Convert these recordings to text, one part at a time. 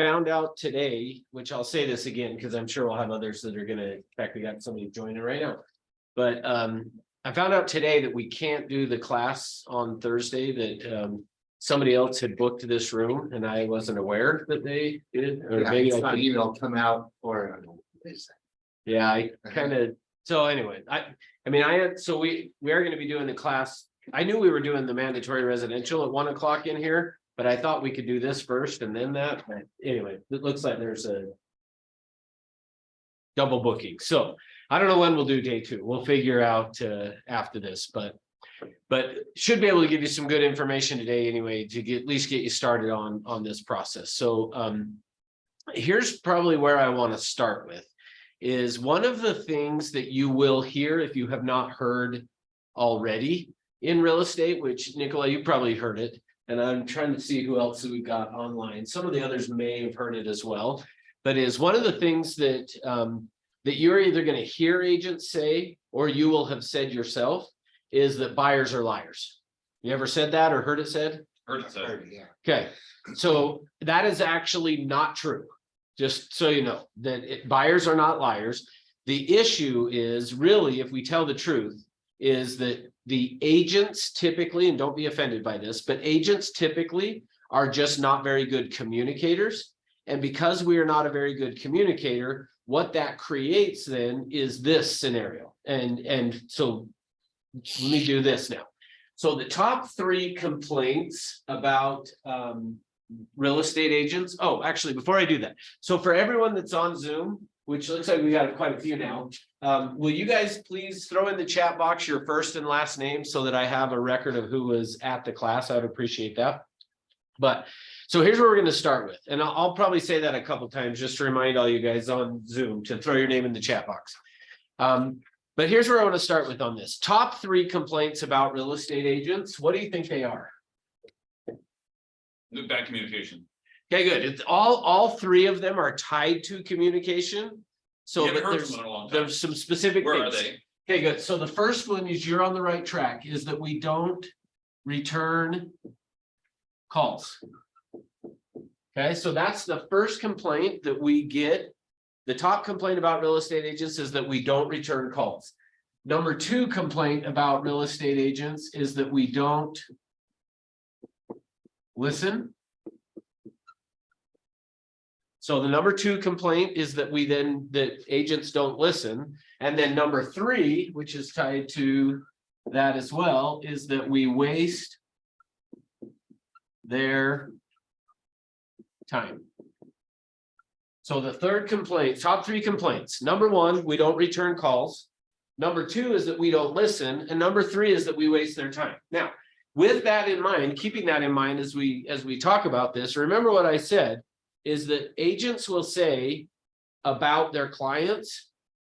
found out today, which I'll say this again, because I'm sure we'll have others that are gonna, in fact, we got somebody joining right now. But I found out today that we can't do the class on Thursday, that somebody else had booked this room and I wasn't aware that they did. Or Yeah, maybe it's I not could- email come out or. Yeah, I kind of, so anyway, I mean, so we are gonna be doing the class. I knew we were doing the mandatory residential at 1 o'clock in here, but I thought we could do this first and then that, but anyway, it looks like there's a double booking, so I don't know when we'll do day 2. We'll figure out after this, but should be able to give you some good information today anyway, to at least get you started on this process. So here's probably where I want to start with, is one of the things that you will hear if you have not heard already in real estate, which Nicola, you probably heard it, and I'm trying to see who else we've got online. Some of the others may have heard it as well, but is one of the things that that you're either going to hear agents say, or you will have said yourself, is that buyers are liars. You ever said that or heard it said? Heard it said. Yeah. Okay, so that is actually not true. Just so you know, that buyers are not liars. The issue is really, if we tell the truth, is that the agents typically, and don't be offended by this, but agents typically are just not very good communicators. And because we are not a very good communicator, what that creates then is this scenario. And so let me do this now. So the top 3 complaints about real estate agents. Oh, actually, before I do that, so for everyone that's on Zoom, which looks like we got quite a few now, will you guys please throw in the chat box your first and last name so that I have a record of who was at the class? I would appreciate that. But so here's where we're going to start with, and I'll probably say that a couple times just to remind all you guys on Zoom to throw your name in the chat box. But here's where I want to start with on this. Top 3 complaints about real estate agents. What do you think they are? The bad communication. Okay, good. It's all 3 of them are tied to communication. So You haven't but heard from them in a long time. there's some specific Where are things. they? Okay, good. So the first one is you're on the right track, is that we don't return calls. Okay, so that's the first complaint that we get. The top complaint about real estate agents is that we don't return calls. Number 2 complaint about real estate agents is that we don't listen. So the number 2 complaint is that that agents don't listen. And then number 3, which is tied to that as well, is that we waste their time. So the third complaint, top 3 complaints. Number 1, we don't return calls. Number 2 is that we don't listen. And number 3 is that we waste their time. Now, with that in mind, keeping that in mind as we talk about this, remember what I said is that agents will say about their clients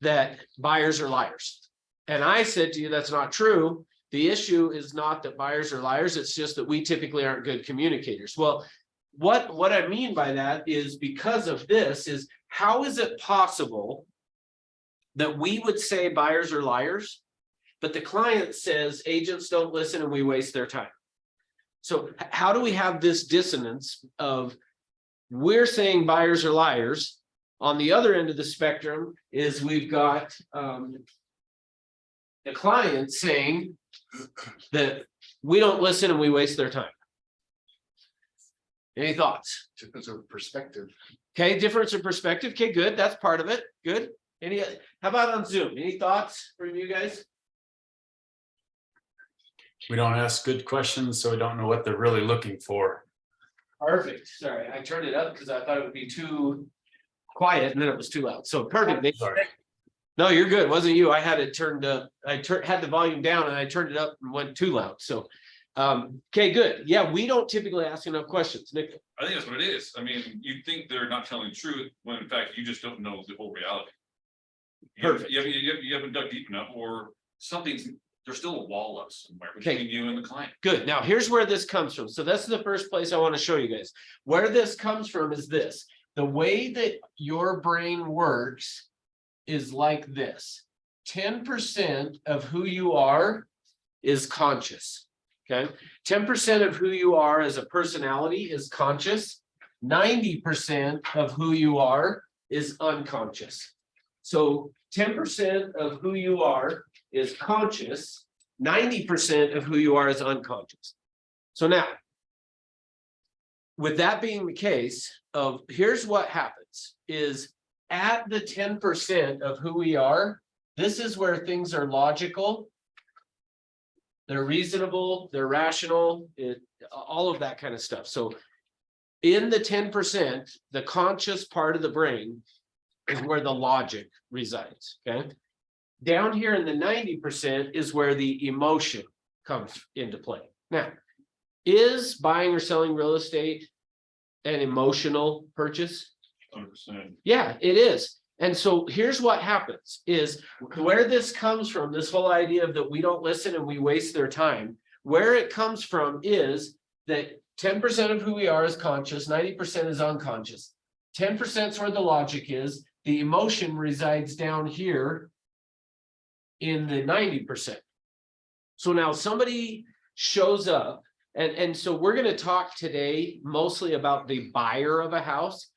that buyers are liars. And I said to you, that's not true. The issue is not that buyers are liars. It's just that we typically aren't good communicators. Well, what I mean by that is because of this is how is it possible that we would say buyers are liars, but the client says agents don't listen and we waste their time? So how do we have this dissonance of we're saying buyers are liars? On the other end of the spectrum is we've got the client saying that we don't listen and we waste their time. Any thoughts? Difference of perspective. Okay, difference of perspective. Okay, good. That's part of it. Good. How about on Zoom? Any thoughts from you guys? We don't ask good questions, so we don't know what they're really looking for. Perfect. Sorry, I turned it up because I thought it would be too quiet and then it was too loud. So perfect. Sorry. No, you're good. It wasn't you. I had it turned up. Had the volume down and I turned it up and went too loud. So, okay, good. Yeah, we don't typically ask enough questions. Nick. I think that's what it is. I mean, you think they're not telling the truth when in fact you just don't know the whole reality. Perfect. You haven't dug deep enough, or there's still a wall up somewhere between you and the client. Good. Now here's where this comes from. So this is the first place I want to show you guys. Where this comes from is this. The way that your brain works is like this. 10% of who you are is conscious. Okay. 10% of who you are as a personality is conscious. 90% of who you are is unconscious. So 10% of who you are is conscious, 90% of who you are is unconscious. So now, with that being the case, here's what happens is at the 10% of who we are, this is where things are logical. They're reasonable, they're rational, all of that kind of stuff. So in the 10%, the conscious part of the brain is where the logic resides, okay? Down here in the 90% is where the emotion comes into play. Now, is buying or selling real estate an emotional purchase? 100%. Yeah, it is. And so here's what happens is where this comes from, this whole idea of that we don't listen and we waste their time, where it comes from is that 10% of who we are is conscious, 90% is unconscious. 10% is where the logic is. The emotion resides down here in the 90%. So now somebody shows up, and so we're going to talk today mostly about the buyer of a house.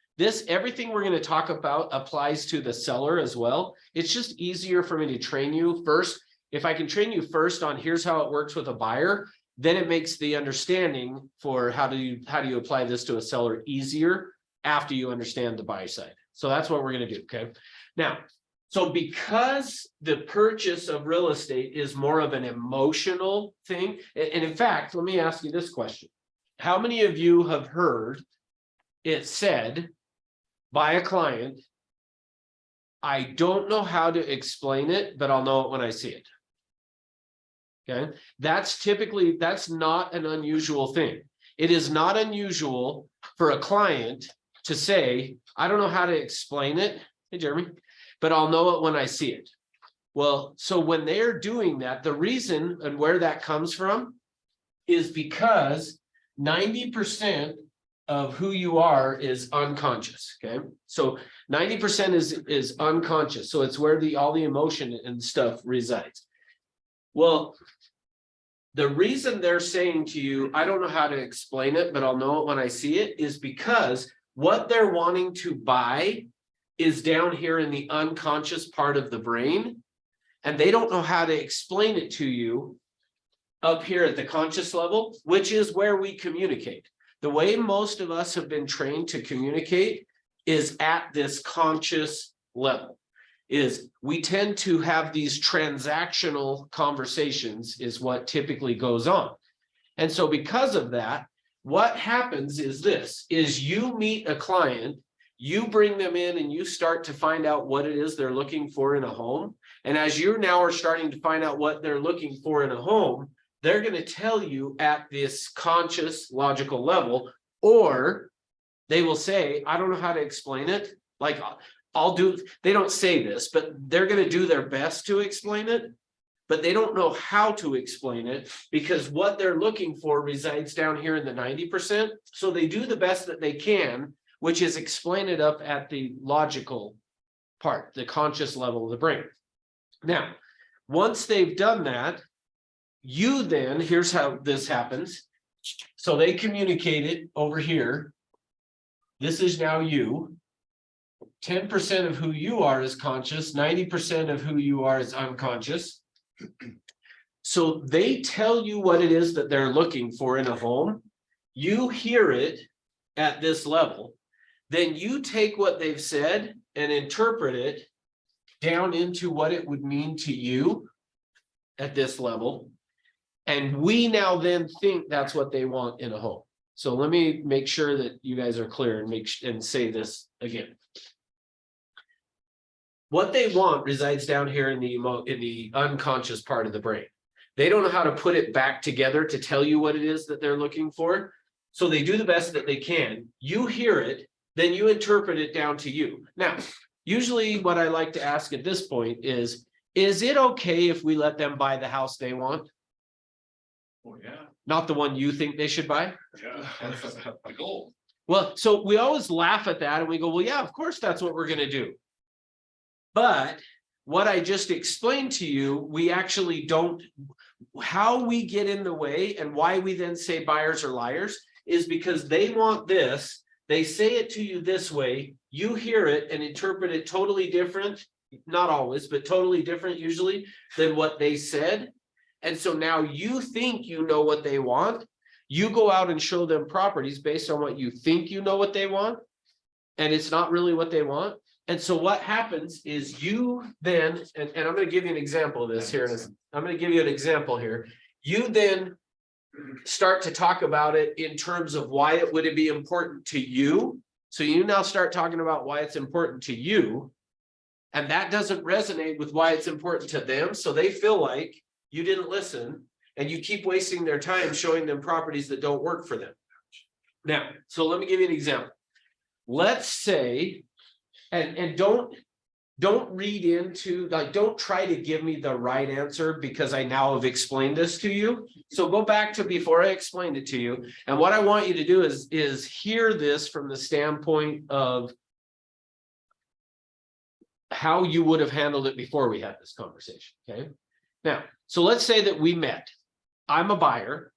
Everything we're going to talk about applies to the seller as well. It's just easier for me to train you first. If I can train you first on here's how it works with a buyer, then it makes the understanding for how do you apply this to a seller easier after you understand the buy side. So that's what we're going to do. Okay. Now, so because the purchase of real estate is more of an emotional thing, and in fact, let me ask you this question. How many of you have heard it said by a client, I don't know how to explain it, but I'll know it when I see it? Okay, that's not an unusual thing. It is not unusual for a client to say, I don't know how to explain it. Hey, Jeremy, but I'll know it when I see it. Well, so when they're doing that, the reason and where that comes from is because 90% of who you are is unconscious. Okay, so 90% is unconscious. So it's where all the emotion and stuff resides. Well, the reason they're saying to you, I don't know how to explain it, but I'll know it when I see it, is because what they're wanting to buy is down here in the unconscious part of the brain, and they don't know how to explain it to you up here at the conscious level, which is where we communicate. The way most of us have been trained to communicate is at this conscious level. Is we tend to have these transactional conversations is what typically goes on. And so because of that, what happens is this, is you meet a client, you bring them in and you start to find out what it is they're looking for in a home. And as you now are starting to find out what they're looking for in a home, they're going to tell you at this conscious logical level, or they will say, I don't know how to explain it. Like they don't say this, but they're going to do their best to explain it, but they don't know how to explain it because what they're looking for resides down here in the 90%. So they do the best that they can, which is explain it up at the logical part, the conscious level of the brain. Now, once they've done that, here's how this happens. So they communicate it over here. This is now you. 10% of who you are is conscious, 90% of who you are is unconscious. So they tell you what it is that they're looking for in a home. You hear it at this level. Then you take what they've said and interpret it down into what it would mean to you at this level. And we now then think that's what they want in a home. So let me make sure that you guys are clear and say this again. What they want resides down here in the unconscious part of the brain. They don't know how to put it back together to tell you what it is that they're looking for. So they do the best that they can. You hear it, then you interpret it down to you. Now, usually what I like to ask at this point is it okay if we let them buy the house they want? Oh, yeah, Not the one you think they should buy? yeah, that's the goal. Well, so we always laugh at that and we go, well, yeah, of course, that's what we're going to do. But what I just explained to you, we actually don't, how we get in the way and why we then say buyers are liars is because they want this, they say it to you this way, you hear it and interpret it totally different, not always, but totally different usually than what they said. And so now you think you know what they want. You go out and show them properties based on what you think you know what they want. And it's not really what they want. And so what happens is you then, and I'm going to give you an example of this here. I'm going to give you an example here. You then start to talk about it in terms of why it would be important to you. So you now start talking about why it's important to you. And that doesn't resonate with why it's important to them. So they feel like you didn't listen and you keep wasting their time showing them properties that don't work for them. Now, so let me give you an example. Let's say, and don't read into, like, don't try to give me the right answer because I now have explained this to you. So go back to before I explained it to you. And what I want you to do is hear this from the standpoint of how you would have handled it before we had this conversation, okay? Now, so let's say that we met. I'm a buyer,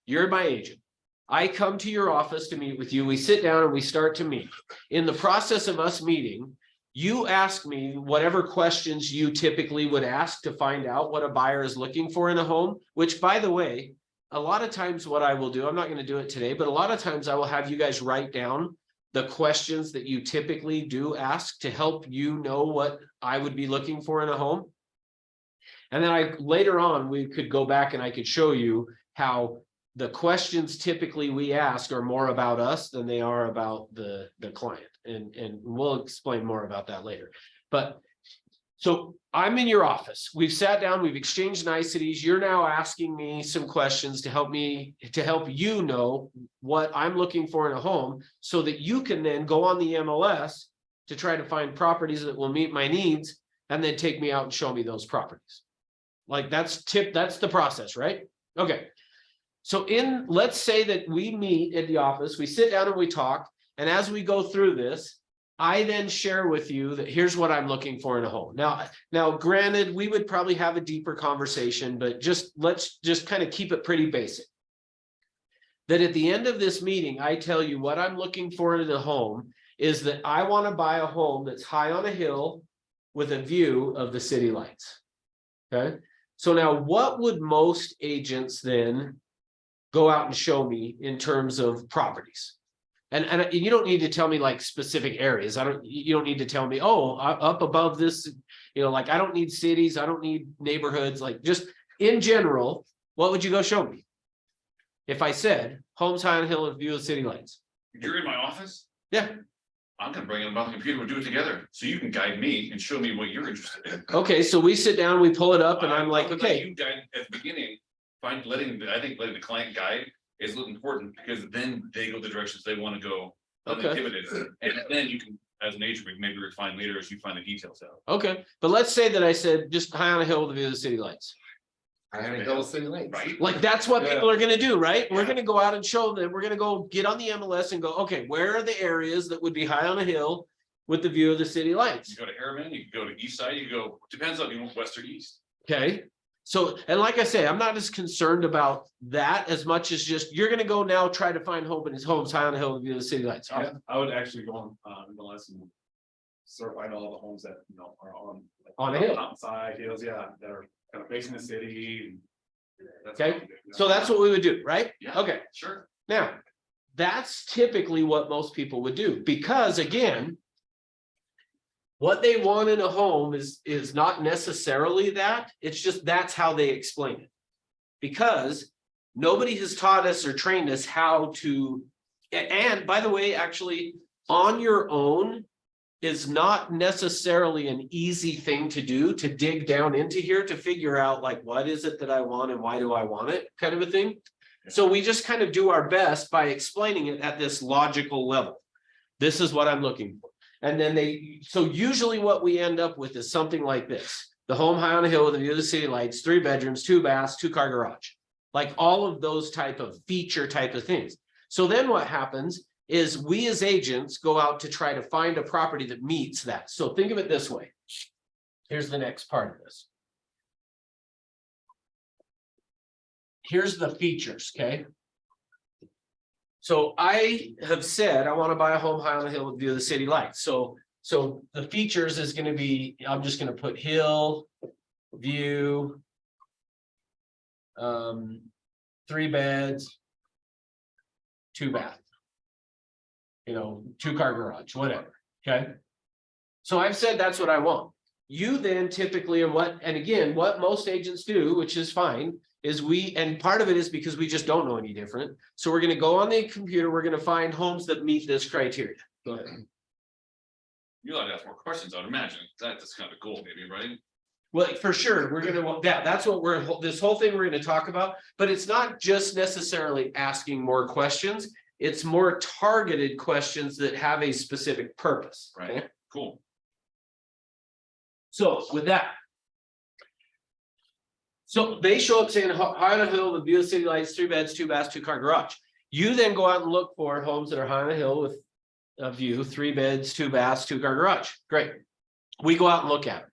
you're my agent. I come to your office to meet with you. We sit down and we start to meet. In the process of us meeting, you ask me whatever questions you typically would ask to find out what a buyer is looking for in a home, which, by the way, a lot of times what I will do, I'm not going to do it today, but a lot of times I will have you guys write down the questions that you typically do ask to help you know what I would be looking for in a home. And then later on, we could go back and I could show you how the questions typically we ask are more about us than they are about the client. And we'll explain more about that later. But so I'm in your office. We've sat down, we've exchanged niceties. You're now asking me some questions to help you know what I'm looking for in a home so that you can then go on the MLS to try to find properties that will meet my needs and then take me out and show me those properties. Like that's the process, right? Okay. So let's say that we meet at the office, we sit down and we talk, and as we go through this, I then share with you that here's what I'm looking for in a home. Now, granted, we would probably have a deeper conversation, but let's just kind of keep it pretty basic. That at the end of this meeting, I tell you what I'm looking for in a home is that I want to buy a home that's high on a hill with a view of the city lights. Okay. So now what would most agents then go out and show me in terms of properties? And you don't need to tell me like specific areas. You don't need to tell me, oh, up above this, like I don't need cities. I don't need neighborhoods. Like just in general, what would you go show me? If I said homes high on a hill with view of city lights. You're in my office? Yeah. I'm gonna bring it about the computer, we'll do it together, so you can guide me and show me what you're interested in. Okay, so we sit down, we pull it up and I'm like, I would okay. let you guide at the beginning, I think letting the client guide is important because then they go the directions they want to go. Okay. And then you can, as an agent, maybe refine later as you find the details out. Okay, but let's say that I said just high on a hill with a view of the city lights. I haven't go city lights. Right. Like that's what people are gonna do, right? We're Yeah. gonna go out and show them, we're gonna go get on the MLS and go, okay, where are the areas that would be high on a hill with the view of the city lights? You go to Harriman, you can go to east side, you go, depends on you want west or east. Okay, so, and like I say, I'm not as concerned about that as much as just, you're gonna go now try to find homes high on a hill with view of the city lights. Yeah, I would actually go on MLS and sort of find all the homes that, are on. like, On a hill. Outside hills, yeah, that are kind of facing the city. And that's Okay, what I would do, yeah. So that's what we would do, right? Yeah. Okay. Sure. Now, that's typically what most people would do, because again, what they want in a home is not necessarily that, it's just that's how they explain it. Because nobody has taught us or trained us how to, and by the way, actually, on your own is not necessarily an easy thing to do, to dig down into here to figure out like, what is it that I want and why do I want it, kind of a thing. So we just kind of do our best by explaining it at this logical level. This is what I'm looking for. And then so usually what we end up with is something like this. The home high on a hill with a view of the city lights, 3 bedrooms, 2 baths, 2-car garage. Like all of those type of feature type of things. So then what happens is we as agents go out to try to find a property that meets that. So think of it this way. Here's the next part of this. Here's the features, okay? So I have said, I want to buy a home high on a hill with view of the city lights. So the features is gonna be, I'm just gonna put hill, view. 3 beds. 2 bath. 2-car garage, whatever, okay? So I've said that's what I want. You then typically, and again, what most agents do, which is fine, is and part of it is because we just don't know any different. So we're gonna go on the computer, we're gonna find homes that meet this criteria. Go ahead. You'll have to ask more questions, I would imagine. That's kind of a goal, maybe, right? Well, for sure, we're gonna, that's what this whole thing we're gonna talk about, but it's not just necessarily asking more questions. It's more targeted questions that have a specific purpose. Right. Okay? Cool. So with that. So they show up saying high on a hill with view of city lights, 3 beds, 2 baths, 2-car garage. You then go out and look for homes that are high on a hill with a view, 3 beds, 2 baths, 2-car garage. Great. We go out and look at them.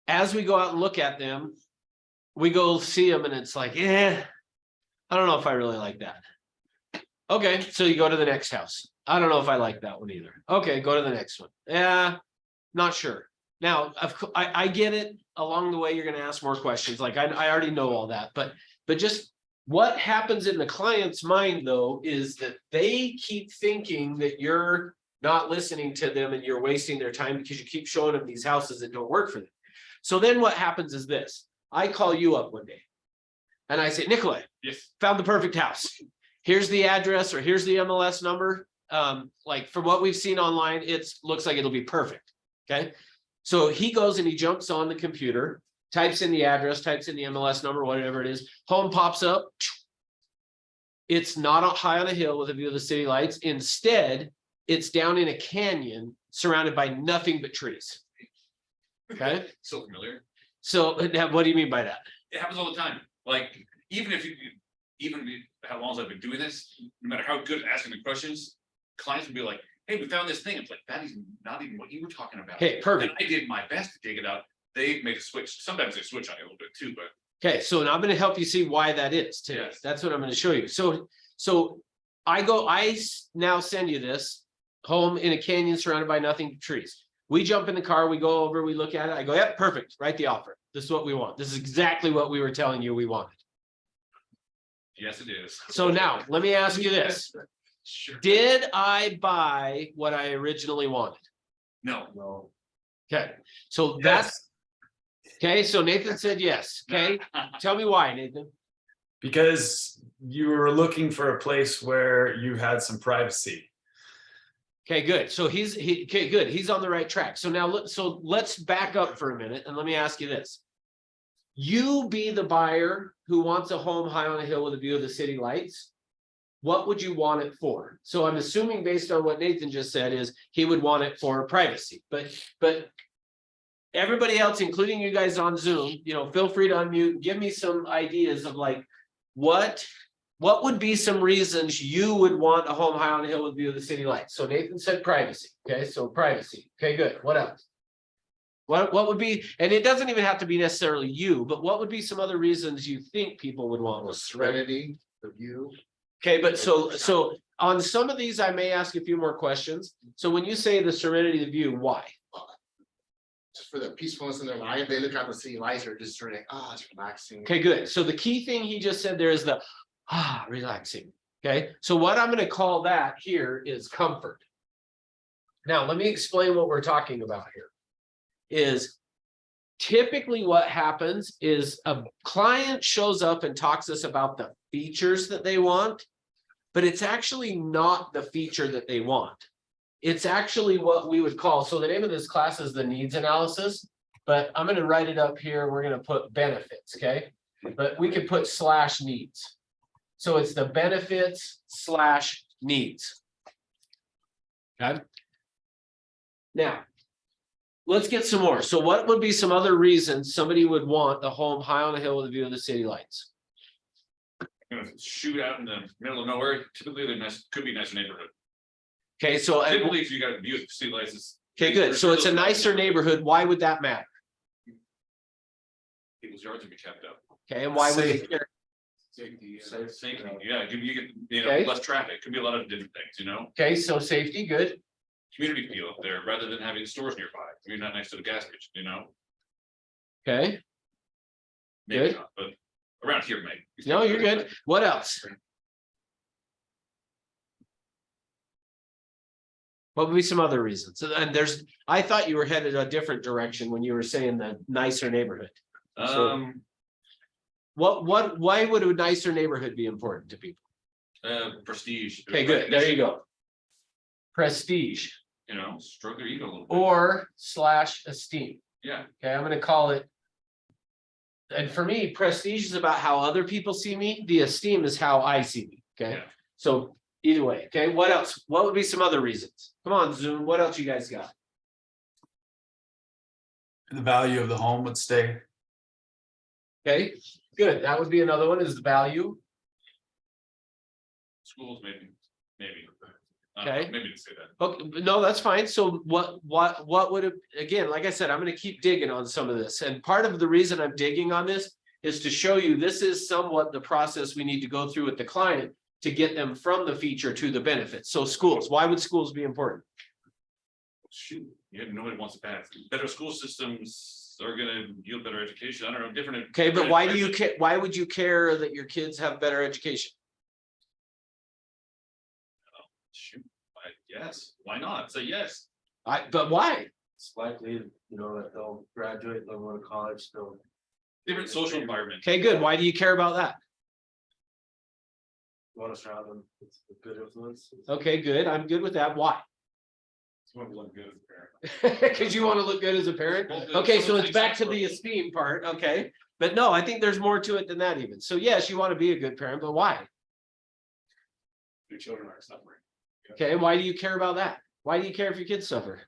As we go out and look at them, we go see them and it's like, I don't know if I really like that. Okay, so you go to the next house. I don't know if I like that one either. Okay, go to the next one. Yeah, not sure. Now, I get it. Along the way, you're going to ask more questions. Like I already know all that, but just what happens in the client's mind, though, is that they keep thinking that you're not listening to them and you're wasting their time because you keep showing them these houses that don't work for them. So then what happens is this. I call you up one day and I say, Nikolai, Yes. found the perfect house. Here's the address or here's the MLS number. Like from what we've seen online, looks like it'll be perfect. Okay. So he goes and he jumps on the computer, types in the address, types in the MLS number, whatever it is. Home pops up. It's not high on a hill with a view of the city lights. Instead, it's down in a canyon surrounded by nothing but trees. Okay. So familiar. So now what do you mean by that? It happens all the time. Like, even how long as I've been doing this, no matter how good at asking the questions, clients will be like, hey, we found this thing. It's like, that is not even what you were talking about. Okay, perfect. And I did my best to dig it out. They make a switch. Sometimes they switch on it a little bit too, but Okay, so now I'm going to help you see why that is today. Yes. That's what I'm going to show you. So I now send you this home in a canyon surrounded by nothing but trees. We jump in the car, we go over, we look at it. I go, yep, perfect. Write the offer. This is what we want. This is exactly what we were telling you we wanted. yes, it is. So now let me ask you this. Sure. Did I buy what I originally wanted? No. Okay, so that's, okay, so Nathan said yes. Okay, tell me why, Nathan. Because you were looking for a place where you had some privacy. Okay, good. So okay, good. He's on the right track. So now let's back up for a minute and let me ask you this. You be the buyer who wants a home high on a hill with a view of the city lights. What would you want it for? So I'm assuming based on what Nathan just said is he would want it for privacy, but everybody else, including you guys on Zoom, feel free to unmute and give me some ideas of like, what would be some reasons you would want a home high on a hill with view of the city lights? So Nathan said privacy. Okay, so privacy. Okay, good. What else? What would be, and it doesn't even have to be necessarily you, but what would be some other reasons you think people would want one? Serenity, the view. Okay, but so on some of these, I may ask a few more questions. So when you say the serenity of the view, why? Just for the peacefulness in their life, they look out the city lights, are just sort of, it's relaxing. Okay, good. So the key thing he just said there is the relaxing. Okay, so what I'm going to call that here is comfort. Now, let me explain what we're talking about here. Is typically what happens is a client shows up and talks to us about the features that they want, but it's actually not the feature that they want. It's actually what we would call, so the name of this class is the needs analysis, but I'm going to write it up here. We're going to put benefits, okay? But we could put /needs. So it's the benefits /needs. Okay. Now, let's get some more. So what would be some other reasons somebody would want a home high on a hill with a view of the city lights? Shoot out in the middle of nowhere. Typically, could be a nicer neighborhood. Okay, so Typically, if you got a view of the city lights, okay, good. So it's a nicer neighborhood. Why would that matter? people's yards would be kept up. Okay, and why would they care? Safety. Safety, yeah, you get, Okay. less traffic, could be a lot of different things, Okay, so safety, good. community feel up there, rather than having stores nearby, you're not next to the gas station, Okay, maybe Good. not, but around here, maybe. no, you're good. What else? What would be some other reasons? And I thought you were headed a different direction when you were saying the nicer neighborhood. Why would a nicer neighborhood be important to people? Prestige. Okay, good. There you go. Prestige Stroke their ego a little bit. or / esteem. Yeah, Okay, I'm gonna call it. And for me, prestige is about how other people see me. The esteem is how I see me. Okay, Yeah. so either way. Okay, what else? What would be some other reasons? Come on, Zoom. What else you guys got? The value of the home would stay. Okay, good. That would be another one is the value. schools, maybe. Okay. Maybe to say that. Okay, no, that's fine. So what would it, again, like I said, I'm gonna keep digging on some of this. And part of the reason I'm digging on this is to show you this is somewhat the process we need to go through with the client to get them from the feature to the benefit. So schools, why would schools be important? Shoot, nobody wants to pass. Better school systems are gonna yield better education. I don't know, different. Okay, but why do you care? Why would you care that your kids have better education? Shoot, yes, why not? Say yes. But why? It's likely, that they'll graduate, they'll go to college, they'll. Different social environment. Okay, good. Why do you care about that? Want to surround them with good influence. Okay, good. I'm good with that. Why? It's going to look good as a parent. Because you want to look good as a parent. Okay, so it's back to the esteem part. Okay, but no, I think there's more to it than that even. So yes, you want to be a good parent, but why? Your children are suffering. Okay, why do you care about that? Why do you care if your kids suffer?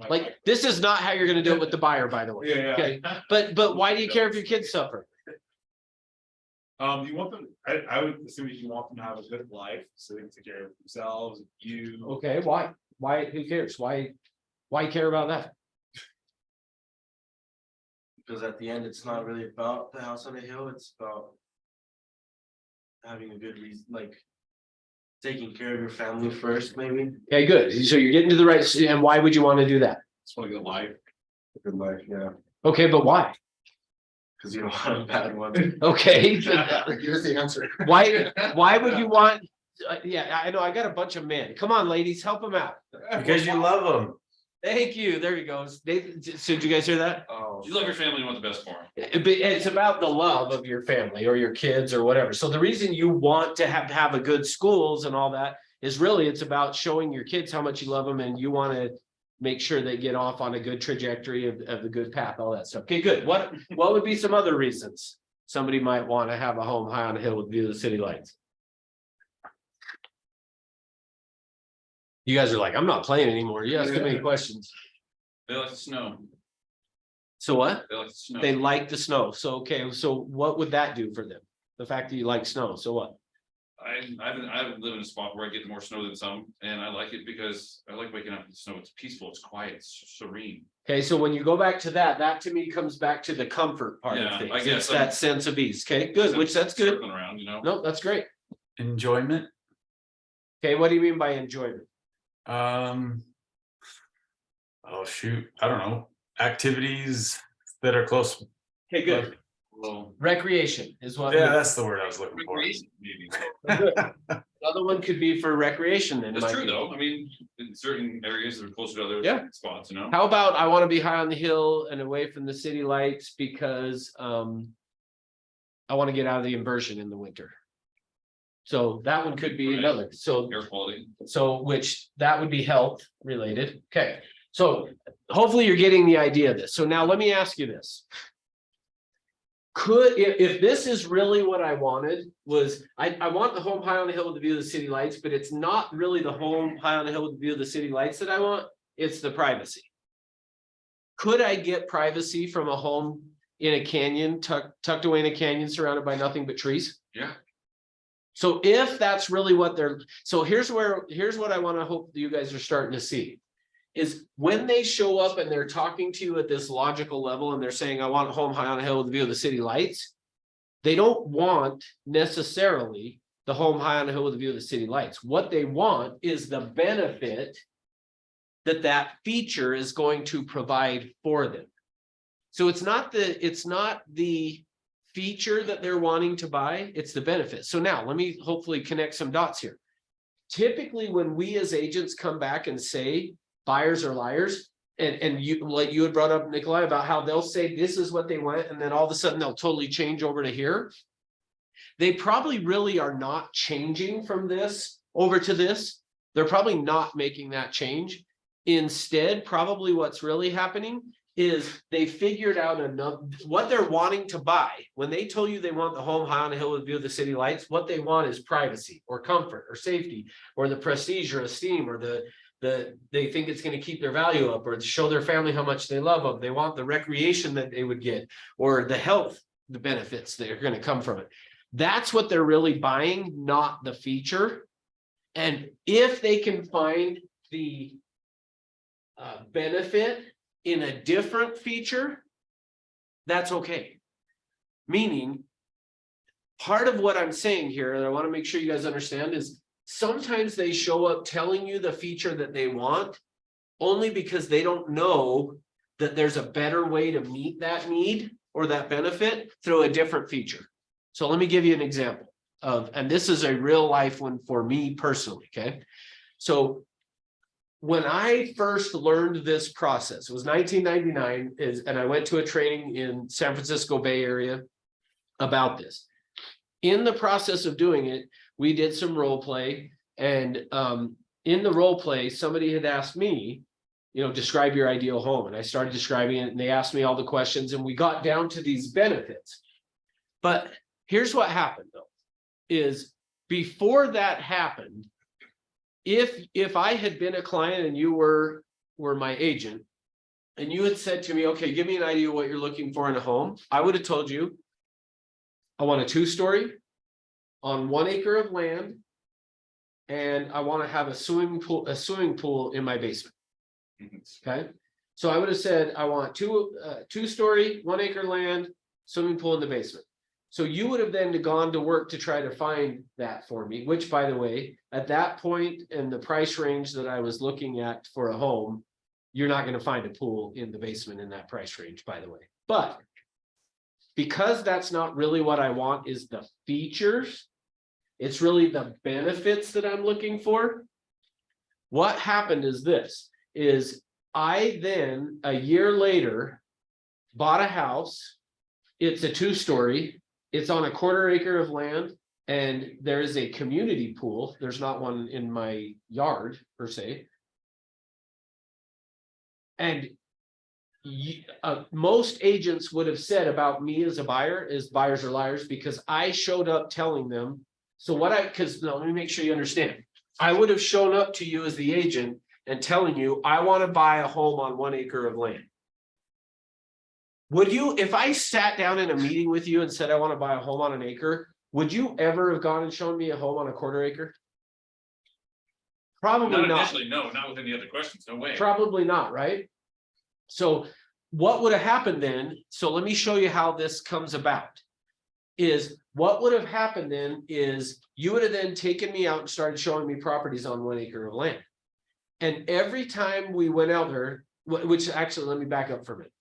Like, this is not how you're gonna do it with the buyer, by the way. Yeah, Okay, but why do you care if your kids suffer? You want them, I would assume that you want them to have a good life, so they can take care of themselves, you. Okay, why? Why, who cares? Why care about that? Because at the end, it's not really about the house on the hill, it's about. Having a good reason, like. Taking care of your family first, maybe. Okay, good. So you're getting to the right, and why would you want to do that? Just want a good life. Good life, yeah, Okay, but why? because you don't want a bad one. Okay, Give us the answer. why would you want? Yeah, I know, I got a bunch of men. Come on, ladies, help them out. Because you love them. Thank you. There you go. So did you guys hear that? Oh. You love your family, you want the best for them. It's about the love of your family or your kids or whatever. So the reason you want to have a good schools and all that is really it's about showing your kids how much you love them and you want to make sure they get off on a good trajectory of the good path, all that stuff. Okay, good. What would be some other reasons somebody might want to have a home high on a hill with view of the city lights? You guys are like, I'm not playing anymore. You ask too many questions. They like the snow. So what? They like the snow. They like the snow. So, okay, so what would that do for them? The fact that you like snow, so what? I live in a spot where I get more snow than some, and I like it because I like waking up in the snow. It's peaceful, it's quiet, it's serene. Okay, so when you go back to that to me comes back to the comfort part Yeah, of things. I guess It's that sense of ease. Okay, good, which that's good. Circling around, No, that's great. Enjoyment. Okay, what do you mean by enjoyment? Oh, shoot, I don't know, activities that are close. Okay, good. Well, Recreation is what. Yeah, that's the word I was looking for. recreation, maybe. Another one could be for recreation then. That's might true be. though. I mean, in certain areas that are closer to other Yeah. spots, How about I want to be high on the hill and away from the city lights because I want to get out of the inversion in the winter. So that one could be Right. another. So Air quality. which that would be health related. Okay, so hopefully you're getting the idea of this. So now let me ask you this. If this is really what I wanted was, I want the home high on the hill with the view of the city lights, but it's not really the home high on the hill with the view of the city lights that I want, it's the privacy. Could I get privacy from a home in a canyon, tucked away in a canyon surrounded by nothing but trees? Yeah. So if that's really what here's what I want to hope that you guys are starting to see. Is when they show up and they're talking to you at this logical level and they're saying, I want a home high on a hill with a view of the city lights. They don't want necessarily the home high on a hill with a view of the city lights. What they want is the benefit that that feature is going to provide for them. So it's not the feature that they're wanting to buy, it's the benefit. So now let me hopefully connect some dots here. Typically, when we as agents come back and say buyers are liars, and you, like you had brought up, Nikolai, about how they'll say this is what they want, and then all of a sudden they'll totally change over to here. They probably really are not changing from this over to this. They're probably not making that change. Instead, probably what's really happening is they figured out enough what they're wanting to buy. When they told you they want the home high on a hill with view of the city lights, what they want is privacy or comfort or safety or the prestige or esteem or they think it's going to keep their value up or to show their family how much they love them. They want the recreation that they would get or the health, the benefits that are going to come from it. That's what they're really buying, not the feature. And if they can find the benefit in a different feature, that's okay. Meaning, part of what I'm saying here, and I want to make sure you guys understand, is sometimes they show up telling you the feature that they want only because they don't know that there's a better way to meet that need or that benefit through a different feature. So let me give you an example of, and this is a real life one for me personally, okay? So when I first learned this process, it was 1999, and I went to a training in San Francisco Bay Area about this. In the process of doing it, we did some role play, and in the role play, somebody had asked me, describe your ideal home, and I started describing it, and they asked me all the questions, and we got down to these benefits. But here's what happened, though, is before that happened, if I had been a client and you were my agent, and you had said to me, okay, give me an idea of what you're looking for in a home, I would have told you, I want a 2-story on 1 acre of land, and I want to have a swimming pool in my basement. Okay, so I would have said I want 2-story, 1 acre land, swimming pool in the basement. So you would have then gone to work to try to find that for me, which, by the way, at that point in the price range that I was looking at for a home, you're not going to find a pool in the basement in that price range, by the way. But because that's not really what I want, is the features, it's really the benefits that I'm looking for. What happened is this, is I then, a year later, bought a house. It's a 2-story. It's on a 1/4 acre of land, and there is a community pool. There's not one in my yard per se. And most agents would have said about me as a buyer is buyers are liars, because I showed up telling them. So let me make sure you understand. I would have shown up to you as the agent and telling you, I want to buy a home on 1 acre of land. Would you, if I sat down in a meeting with you and said, I want to buy a home on 1 acre, would you ever have gone and shown me a home on a 1/4 acre? Probably Not not. initially, no, not with any other questions, no way. Probably not, right? So what would have happened then? So let me show you how this comes about. Is what would have happened then is you would have then taken me out and started showing me properties on 1 acre of land. And every time we went out there, which actually, let me back up for a minute.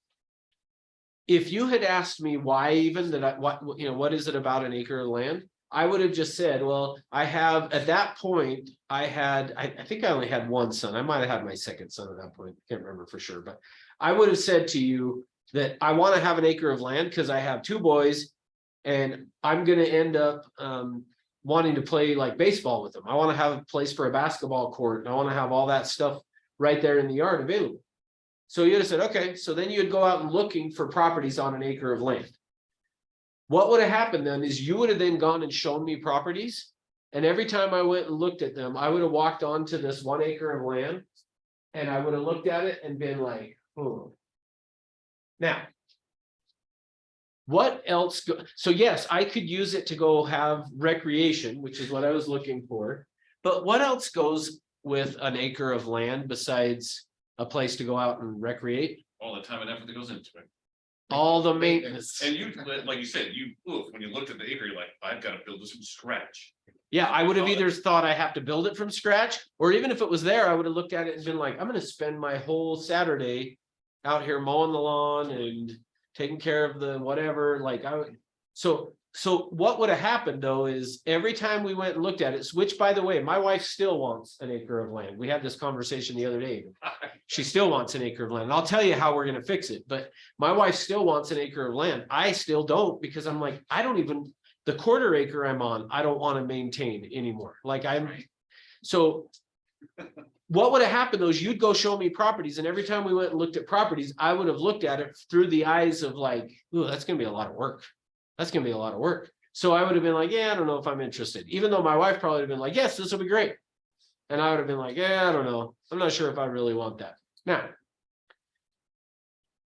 If you had asked me why even that, what is it about 1 acre of land? I would have just said, well, I have, at that point, I think I only had 1 son. I might have had my 2nd son at that point. Can't remember for sure, but I would have said to you that I want to have 1 acre of land because I have 2 boys and I'm going to end up wanting to play like baseball with them. I want to have a place for a basketball court, and I want to have all that stuff right there in the yard available. So you'd have said, okay, so then you'd go out and looking for properties on 1 acre of land. What would have happened then is you would have then gone and shown me properties. And every time I went and looked at them, I would have walked onto this 1 acre of land and I would have looked at it and been like, oh. Now, what else? So yes, I could use it to go have recreation, which is what I was looking for. But what else goes with 1 acre of land besides a place to go out and recreate? All the time and effort that goes into it. all the maintenance. And you, like you said, when you looked at the acre, you're like, I've got to build this from scratch. Yeah, I would have either thought I have to build it from scratch, or even if it was there, I would have looked at it and been like, I'm gonna spend my whole Saturday out here mowing the lawn and taking care of the whatever, like I would. So what would have happened though is every time we went and looked at it, which by the way, my wife still wants an acre of land. We had this conversation the other day. She still wants an acre of land. And I'll tell you how we're gonna fix it, but my wife still wants an acre of land. I still don't, because I'm like, I don't even, the quarter acre I'm on, I don't want to maintain anymore. Like so what would have happened though is you'd go show me properties, and every time we went and looked at properties, I would have looked at it through the eyes of like, ooh, that's gonna be a lot of work. That's gonna be a lot of work. So I would have been like, yeah, I don't know if I'm interested, even though my wife probably would have been like, yes, this will be great. And I would have been like, yeah, I don't know. I'm not sure if I really want that. Now,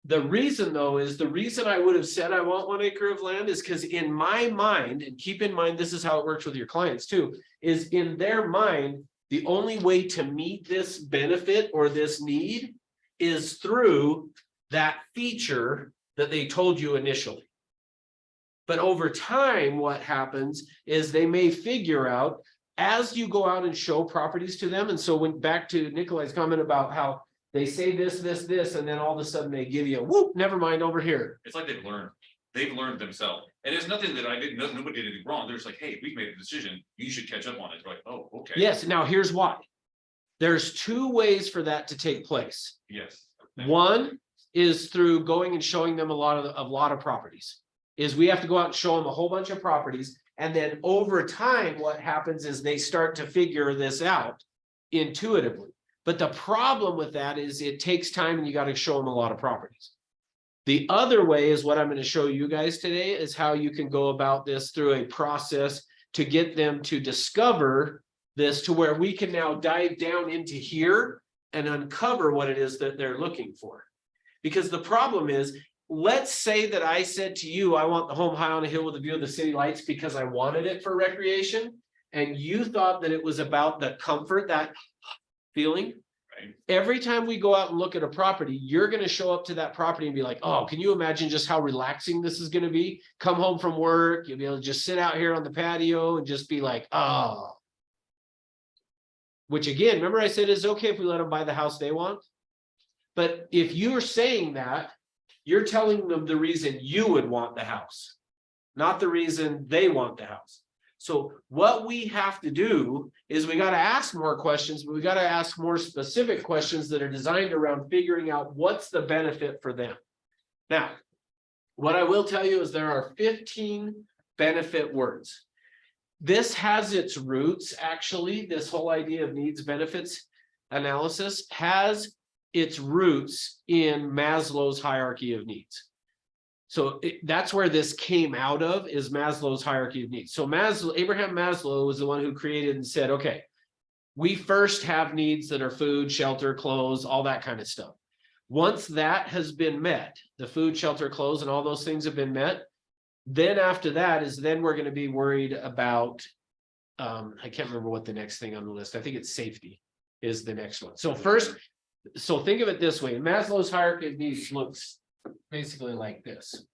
the reason though is the reason I would have said I want 1 acre of land is because in my mind, and keep in mind, this is how it works with your clients too, is in their mind, the only way to meet this benefit or this need is through that feature that they told you initially. But over time, what happens is they may figure out as you go out and show properties to them. And so when back to Nikolai's comment about how they say this, and then all of a sudden they give you a whoop, never mind over here. It's like they've learned themselves. And it's nothing that I did, nobody did anything wrong. They're just like, hey, we've made a decision. You should catch up on it. They're like, oh, okay. Yes, now here's why. There's 2 ways for that to take place. Yes. One is through going and showing them a lot of properties. Is we have to go out and show them a whole bunch of properties. And then over time, what happens is they start to figure this out intuitively. But the problem with that is it takes time and you got to show them a lot of properties. The other way is what I'm going to show you guys today is how you can go about this through a process to get them to discover this to where we can now dive down into here and uncover what it is that they're looking for. Because the problem is, let's say that I said to you, I want the home high on a hill with a view of the city lights because I wanted it for recreation. And you thought that it was about the comfort, that feeling. Right. Every time we go out and look at a property, you're going to show up to that property and be like, oh, can you imagine just how relaxing this is going to be? Come home from work, you'll be able to just sit out here on the patio and just be like, oh. Which again, remember I said it's okay if we let them buy the house they want. But if you're saying that, you're telling them the reason you would want the house, not the reason they want the house. So what we have to do is we got to ask more questions, but we got to ask more specific questions that are designed around figuring out what's the benefit for them. Now, what I will tell you is there are 15 benefit words. This has its roots, actually, this whole idea of needs benefits analysis has its roots in Maslow's hierarchy of needs. So that's where this came out of, is Maslow's hierarchy of needs. So Abraham Maslow was the one who created and said, okay, we first have needs that are food, shelter, clothes, all that kind of stuff. Once that has been met, the food, shelter, clothes, and all those things have been met, then after that is then we're going to be worried about, I can't remember what the next thing on the list, I think it's safety is the next one. So first, so think of it this way, Maslow's hierarchy of needs looks basically like this.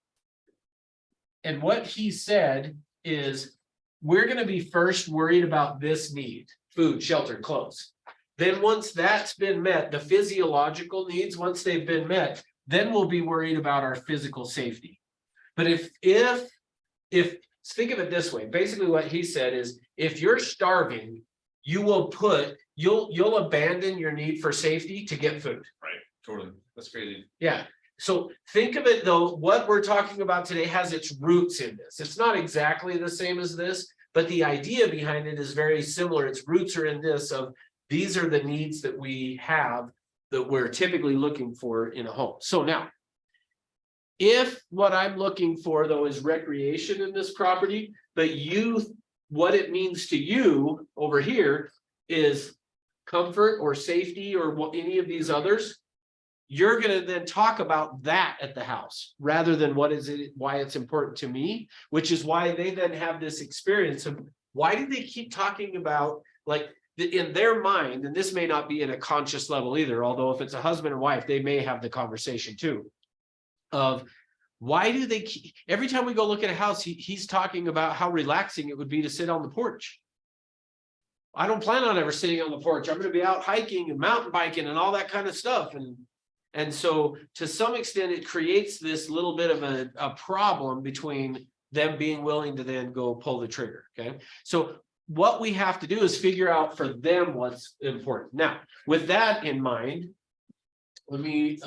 And what he said is, we're going to be first worried about this need, food, shelter, clothes. Then once that's been met, the physiological needs, once they've been met, then we'll be worried about our physical safety. But if think of it this way, basically what he said is, if you're starving, you'll abandon your need for safety to get food. Right, totally. That's crazy. Yeah. So think of it though, what we're talking about today has its roots in this. It's not exactly the same as this, but the idea behind it is very similar. Its roots are in this of, these are the needs that we have that we're typically looking for in a home. So now, if what I'm looking for though is recreation in this property, but what it means to you over here is comfort or safety or any of these others, you're going to then talk about that at the house rather than why it's important to me, which is why they then have this experience of, why do they keep talking about, like, in their mind, and this may not be in a conscious level either, although if it's a husband and wife, they may have the conversation too, of Why do they keep, every time we go look at a house, he's talking about how relaxing it would be to sit on the porch. I don't plan on ever sitting on the porch. I'm gonna be out hiking and mountain biking and all that kind of stuff. And so to some extent, it creates this little bit of a problem between them being willing to then go pull the trigger, okay? So what we have to do is figure out for them what's important. Now, with that in mind, let me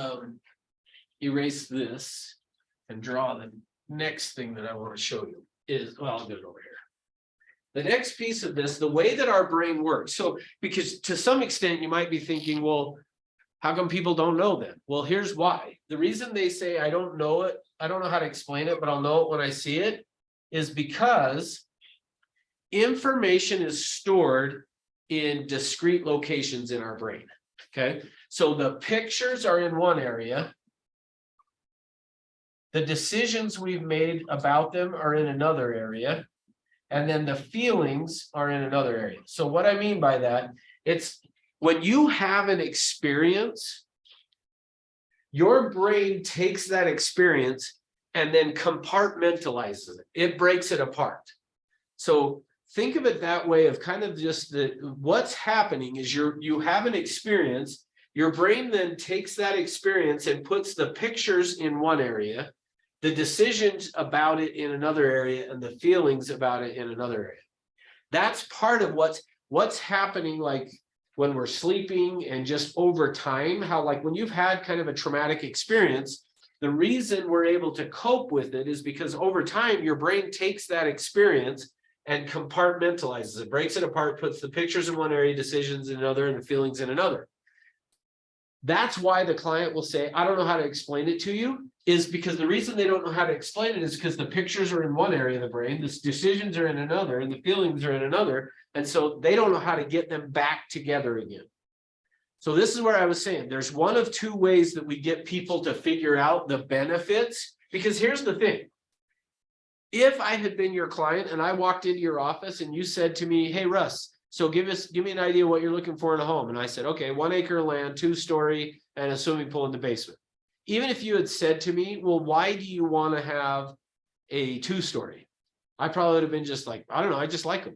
erase this and draw the next thing that I want to show you is, well, I'll do it over here. The next piece of this, the way that our brain works. So, because to some extent you might be thinking, well, how come people don't know that? Well, here's why. The reason they say, I don't know it, I don't know how to explain it, but I'll know it when I see it, is because information is stored in discrete locations in our brain. Okay, so the pictures are in one area. The decisions we've made about them are in another area. And then the feelings are in another area. So what I mean by that, it's when you have an experience, your brain takes that experience and then compartmentalizes it. It breaks it apart. So think of it that way of kind of just what's happening is you have an experience, your brain then takes that experience and puts the pictures in one area, the decisions about it in another area, and the feelings about it in another area. That's part of what's happening, like when we're sleeping and just over time, how like when you've had kind of a traumatic experience, the reason we're able to cope with it is because over time, your brain takes that experience and compartmentalizes it, breaks it apart, puts the pictures in one area, decisions in another, and the feelings in another. That's why the client will say, I don't know how to explain it to you, is because the reason they don't know how to explain it is because the pictures are in one area of the brain, the decisions are in another, and the feelings are in another. And so they don't know how to get them back together again. So this is where I was saying, there's one of two ways that we get people to figure out the benefits, because here's the thing. If I had been your client and I walked into your office and you said to me, hey, Russ, so give me an idea what you're looking for in a home. And I said, okay, 1 acre of land, 2-story, and a swimming pool in the basement. Even if you had said to me, well, why do you want to have a 2-story? I probably would have been just like, I don't know, I just like them.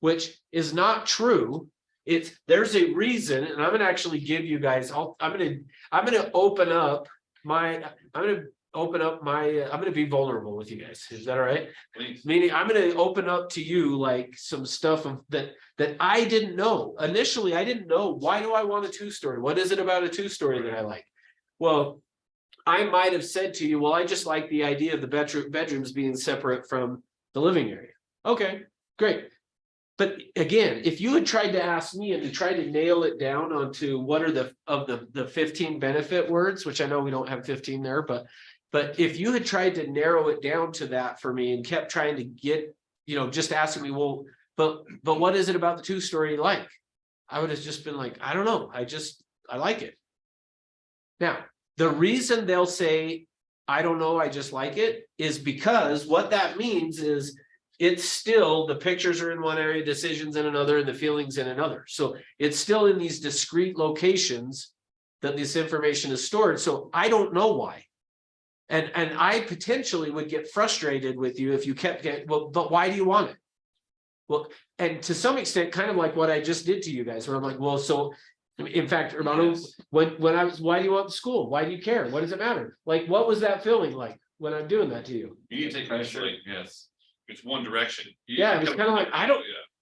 Which is not true. There's a reason, and I'm going to actually give you guys, I'm going to open up my, I'm going to be vulnerable with you guys. Is that all right? Please. Meaning I'm going to open up to you like some stuff that I didn't know. Initially, I didn't know, why do I want a 2-story? What is it about a 2-story that I like? Well, I might have said to you, well, I just like the idea of the bedrooms being separate from the living area. Okay, great. But again, if you had tried to ask me and to try to nail it down onto what are the 15 benefit words, which I know we don't have 15 there, but if you had tried to narrow it down to that for me and kept trying to get, just asking me, well, but what is it about the 2-story you like? I would have just been like, I don't know. I like it. Now, the reason they'll say, I don't know, I just like it, is because what that means is it's still, the pictures are in one area, decisions in another, and the feelings in another. So it's still in these discrete locations that this information is stored. So I don't know why. And I potentially would get frustrated with you if you kept getting, well, but why do you want it? Well, and to some extent, kind of like what I just did to you guys, where I'm like, well, so in fact, Hermano, when I was, why do you want the school? Why do you care? What does it matter? Like, what was that feeling like when I'm doing that to you? You need to take pressure, yes. It's one direction. Yeah, it's kind of like,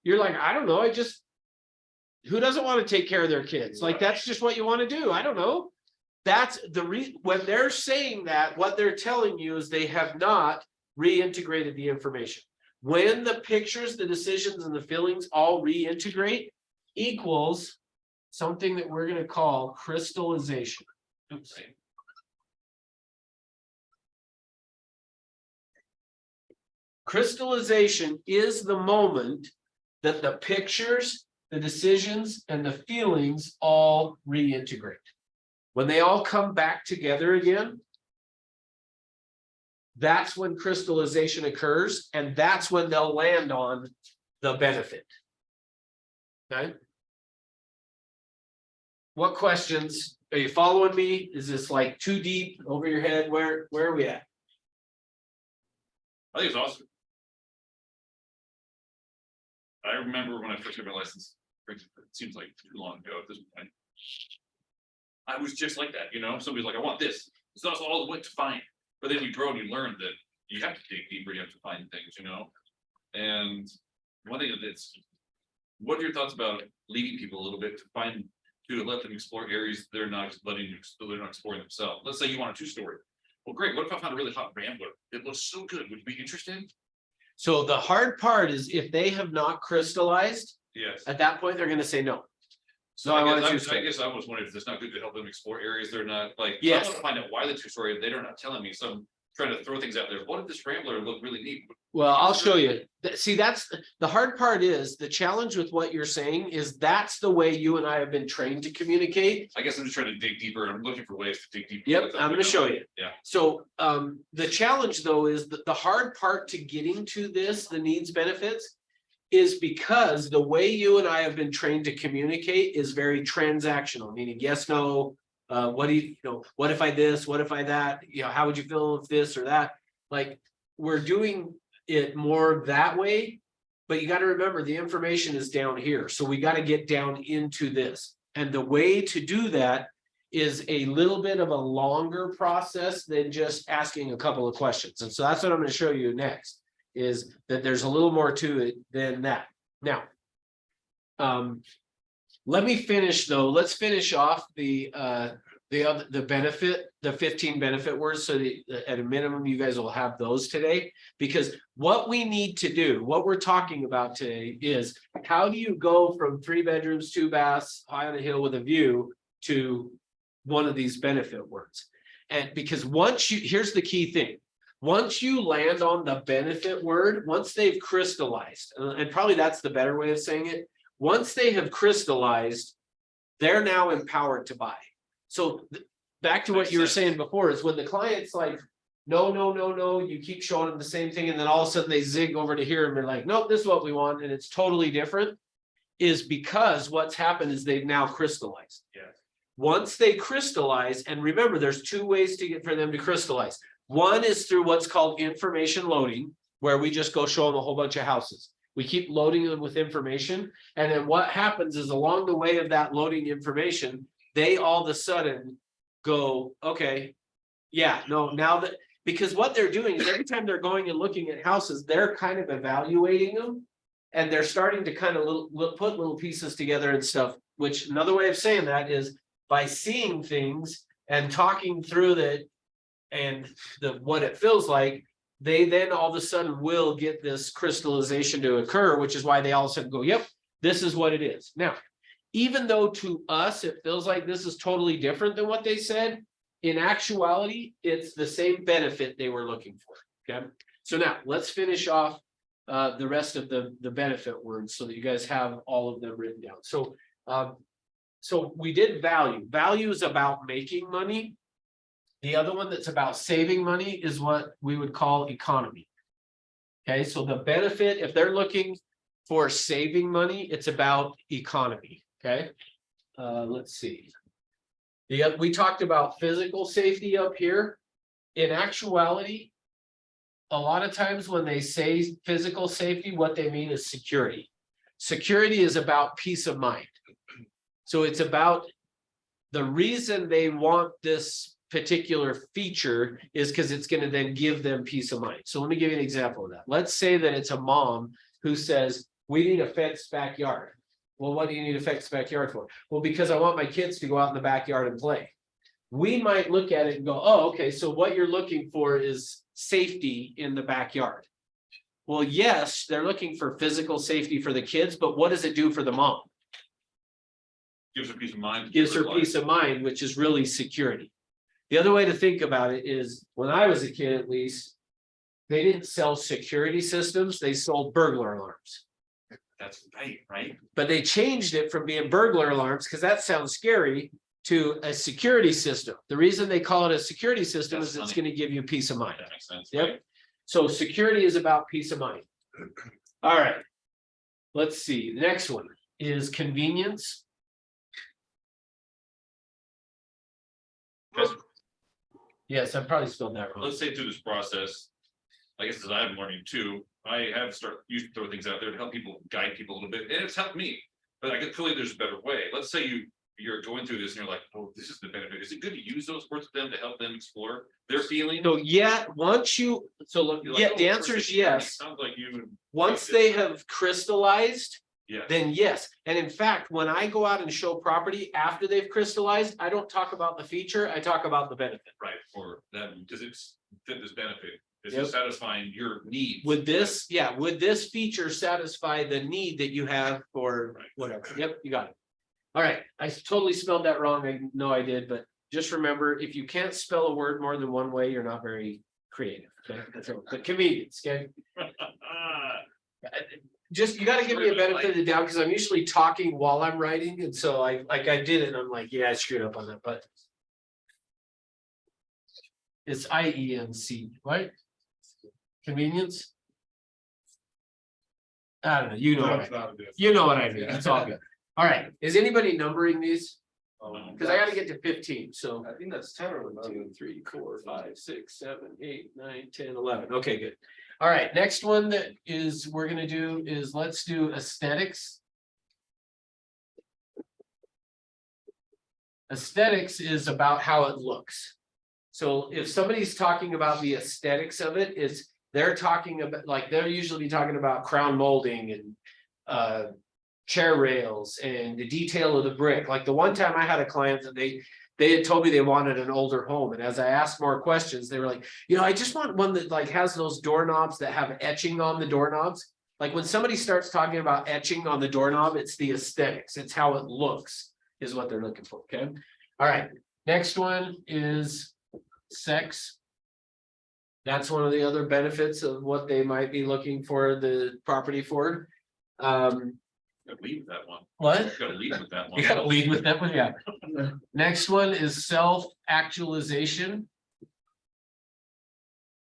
you're like, I don't know. Who doesn't want to take care of their kids? Like, that's just what you want to do. I don't know. That's the reason when they're saying that, what they're telling you is they have not reintegrated the information. When the pictures, the decisions, and the feelings all reintegrate equals something that we're going to call crystallization. Oops. Crystallization is the moment that the pictures, the decisions, and the feelings all reintegrate. When they all come back together again, that's when crystallization occurs, and that's when they'll land on the benefit. Okay? What questions are you following me? Is this like too deep over your head? Where are we at? I think it's awesome. I remember when I first got my license, it seems like too long ago at this point. I was just like that, you know, somebody's like, I want this, so that's all it went to find, but then you grow and you learn that you have to dig deeper, you have to find things, you know? And one thing that's, what are your thoughts about leading people a little bit to let them explore areas they're not exploring themselves? Let's say you want a 2-story. Well, great, what if I found a really hot Rambler? It looks so good, would you be interested? So the hard part is if they have not crystallized, Yes. at that point, they're gonna say no. So No, I want a I two-story. guess I was wondering if it's not good to help them explore areas they're not like. I Yes. want to find out why the 2-story, if they're not telling me, so I'm trying to throw things out there. What if this Rambler looked really neat? Well, I'll show you. See, that's the hard part is the challenge with what you're saying is that's the way you and I have been trained to communicate. I guess I'm just trying to dig deeper. I'm looking for ways to dig deeper. Yep, with them, I'm you gonna know? show you. Yeah. So, the challenge though is that the hard part to getting to this, the needs benefits. Is because the way you and I have been trained to communicate is very transactional, meaning yes, no. What do you know, what if I this, what if I that, you know, how would you feel if this or that? Like, we're doing it more that way. But you gotta remember, the information is down here, so we gotta get down into this. And the way to do that is a little bit of a longer process than just asking a couple of questions. And so that's what I'm gonna show you next, is that there's a little more to it than that. Now, let me finish though. Let's finish off the benefit, the 15 benefit words, so that at a minimum, you guys will have those today. Because what we need to do, what we're talking about today is how do you go from 3 bedrooms, 2 baths, high on a hill with a view to one of these benefit words? And because here's the key thing. Once you land on the benefit word, once they've crystallized, and probably that's the better way of saying it, once they have crystallized, they're now empowered to buy. So back to what Makes you were sense. saying before is when the client's like, no, you keep showing them the same thing, and then all of a sudden they zig over to here and they're like, nope, this is what we want, and it's totally different, is because what's happened is they've now crystallized. Yes. Once they crystallize, and remember, there's 2 ways for them to crystallize. One is through what's called information loading, where we just go show them a whole bunch of houses. We keep loading them with information. And then what happens is along the way of that loading information, they all of a sudden go, okay, yeah, no, now that, because what they're doing is every time they're going and looking at houses, they're kind of evaluating them. And they're starting to kind of put little pieces together and stuff, which another way of saying that is by seeing things and talking through that. And what it feels like, they then all of a sudden will get this crystallization to occur, which is why they all of a sudden go, yep, this is what it is. Now, even though to us, it feels like this is totally different than what they said, in actuality, it's the same benefit they were looking for. Okay, so now let's finish off the rest of the benefit words so that you guys have all of them written down. So we did value. Value is about making money. The other one that's about saving money is what we would call economy. Okay, so the benefit, if they're looking for saving money, it's about economy. Okay, let's see. We talked about physical safety up here. In actuality, a lot of times when they say physical safety, what they mean is security. Security is about peace of mind. So it's about the reason they want this particular feature is because it's going to then give them peace of mind. So let me give you an example of that. Let's say that it's a mom who says, we need a fenced backyard. Well, what do you need a fenced backyard for? Well, because I want my kids to go out in the backyard and play. We might look at it and go, oh, okay, so what you're looking for is safety in the backyard. Well, yes, they're looking for physical safety for the kids, but what does it do for the mom? Gives her peace of mind. Gives her peace of mind, which is really security. The other way to think about it is when I was a kid, at least, they didn't sell security systems, they sold burglar alarms. That's right. But they changed it from being burglar alarms, because that sounds scary, to a security system. The reason they call it a security system That's is it's funny. going to give you peace of mind. That makes sense. Yep. So security is about peace of mind. All right. Let's see. The next one is convenience. Yes, I probably spelled that wrong. let's say through this process. I guess as I'm learning too, I have used to throw things out there to help people, guide people a little bit, and it's helped me. But I can feel like there's a better way. Let's say you're going through this and you're like, oh, this is the benefit. Is it good to use those words with them to help them explore their feeling? So yeah, once you, so look, You're like, yeah, oh, the first answer is thing you learn, yes. Sounds like you. Once they have crystallized, Yeah. then yes. And in fact, when I go out and show property after they've crystallized, I don't talk about the feature, I talk about the benefit. Right, for them, does it fit this benefit? Is Yep. it satisfying your needs? Would this, yeah, would this feature satisfy the need that you have for Right. whatever? Yep, you got it. All right, I totally spelled that wrong. I know I did, but just remember, if you can't spell a word more than one way, you're not very creative. Okay, so, but convenience, okay? Just, you gotta give me a benefit of the doubt, because I'm usually talking while I'm writing, and so I did it, and I'm like, yeah, I screwed up on that, but. It's IENC, right? Convenience? I don't know, you know, That's what I- not a difference. you know what I mean, it's all good. All right, is anybody numbering these? Um, Cause I gotta get to 15, so. I think that's 10 or 11. 2, 3, 4, 5, 6, 7, 8, 9, 10, 11. Okay, good. All right, next one that is, we're gonna do is, let's do aesthetics. Aesthetics is about how it looks. So if somebody's talking about the aesthetics of it, they're talking about, like, they're usually talking about crown molding and chair rails and the detail of the brick. Like the one time I had a client that they had told me they wanted an older home, and as I asked more questions, they were like, you know, I just want one that like has those doorknobs that have etching on the doorknobs. Like when somebody starts talking about etching on the doorknob, it's the aesthetics, it's how it looks is what they're looking for, okay? All right, next one is sex. That's one of the other benefits of what they might be looking for the property for. Gotta lead with that one. What? Gotta lead with that one. You gotta lead with that one, yeah. Next one is self-actualization.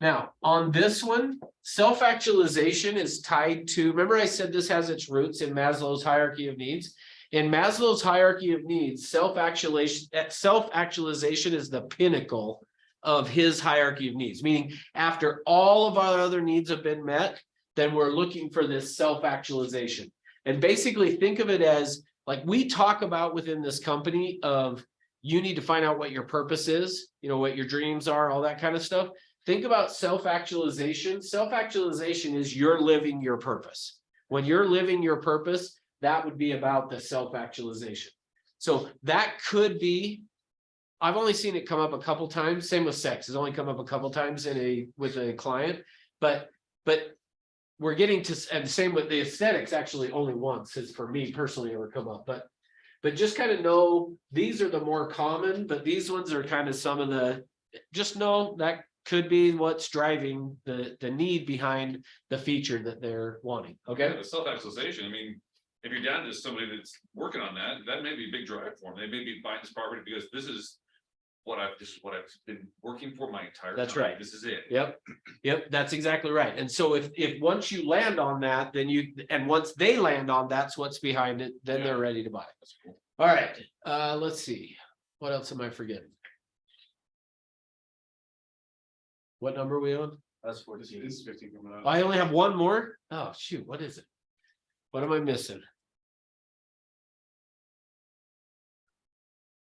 Now, on this one, self-actualization is tied to, remember I said this has its roots in Maslow's hierarchy of needs? In Maslow's hierarchy of needs, self-actualization is the pinnacle of his hierarchy of needs, meaning after all of our other needs have been met, then we're looking for this self-actualization. And basically think of it as, like we talk about within this company of, you need to find out what your purpose is, you know, what your dreams are, all that kind of stuff. Think about self-actualization. Self-actualization is you're living your purpose. When you're living your purpose, that would be about the self-actualization. So that could be, I've only seen it come up a couple times, same with sex, it's only come up a couple times with a client, but we're getting to, and same with the aesthetics, actually only once, is for me personally ever come up, but just kind of know, these are the more common, but these ones are kind of some of the, just know that could be what's driving the need behind the feature that they're wanting, okay? Yeah, the self-actualization, I mean, if you're down to somebody that's working on that, that may be a big drive for them. They may be buying this property because this is what I've been working for my entire That's time. right. This is it. Yep, that's exactly right. And so if once you land on that, then and once they land on that's what's behind it, then Yeah. they're ready to buy it. That's cool. All right, let's see. What else am I forgetting? What number are we on? That's This 14. is 15 coming up. I only have one more. Oh, shoot, what is it? What am I missing?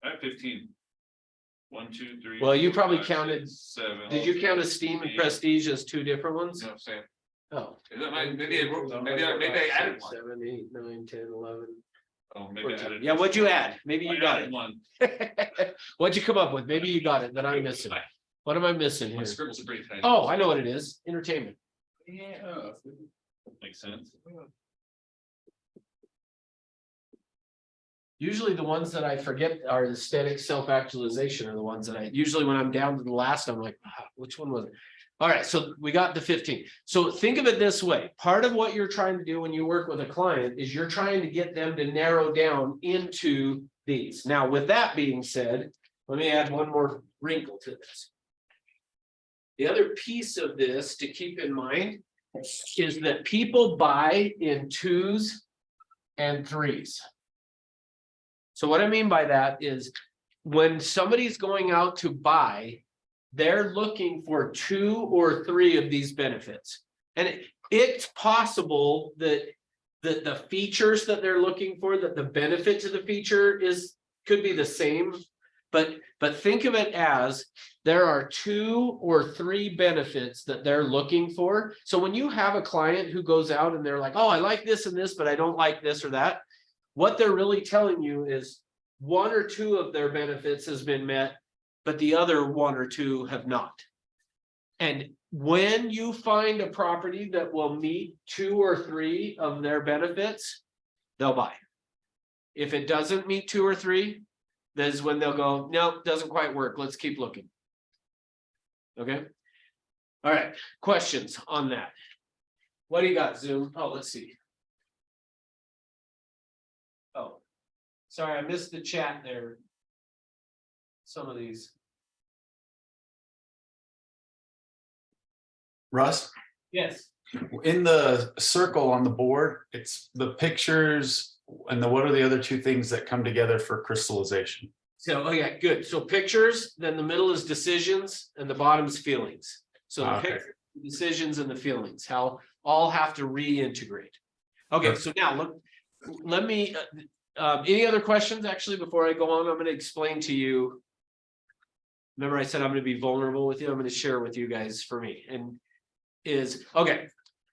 I have 15. 1, 2, 3. Well, you 4, probably 5, counted- 6, 7. Did you count esteem and prestige as two different You ones? know what I'm saying? Oh. Maybe I added one. 7, 8, 9, 10, 11. Oh, maybe I 14. added. Yeah, what'd you add? Maybe I you got added it. one. What'd you come up with? Maybe you got it, then I'm missing. What am I missing My here? scribbles are pretty tiny. Oh, I know what it is. Entertainment. Yeah. Makes sense. Usually the ones that I forget are aesthetic self-actualization are the ones that usually when I'm down to the last, I'm like, which one was it? All right, so we got the 15. So think of it this way. Part of what you're trying to do when you work with a client is you're trying to get them to narrow down into these. Now, with that being said, let me add one more wrinkle to this. The other piece of this to keep in mind is that people buy in 2s and 3s. So what I mean by that is when somebody's going out to buy, they're looking for 2 or 3 of these benefits. And it's possible that the features that they're looking for, that the benefit to the feature could be the same. But think of it as there are 2 or 3 benefits that they're looking for. So when you have a client who goes out and they're like, oh, I like this and this, but I don't like this or that. What they're really telling you is 1 or 2 of their benefits has been met, but the other 1 or 2 have not. And when you find a property that will meet 2 or 3 of their benefits, they'll buy. If it doesn't meet 2 or 3, that's when they'll go, nope, doesn't quite work. Let's keep looking. Okay. All right. Questions on that? What do you got, Zoom? Oh, let's see. Oh, sorry, I missed the chat there. Some of these. Russ, Yes. in the circle on the board, it's the pictures and what are the other 2 things that come together for crystallization? So, oh yeah, good. So pictures, then the middle is decisions and the bottom is feelings. So the Okay. pictures, decisions and the feelings, how all have to reintegrate. Okay, so now let me, any other questions actually before I go on? I'm going to explain to you. Remember I said I'm going to be vulnerable with you. I'm going to share with you guys for me and okay.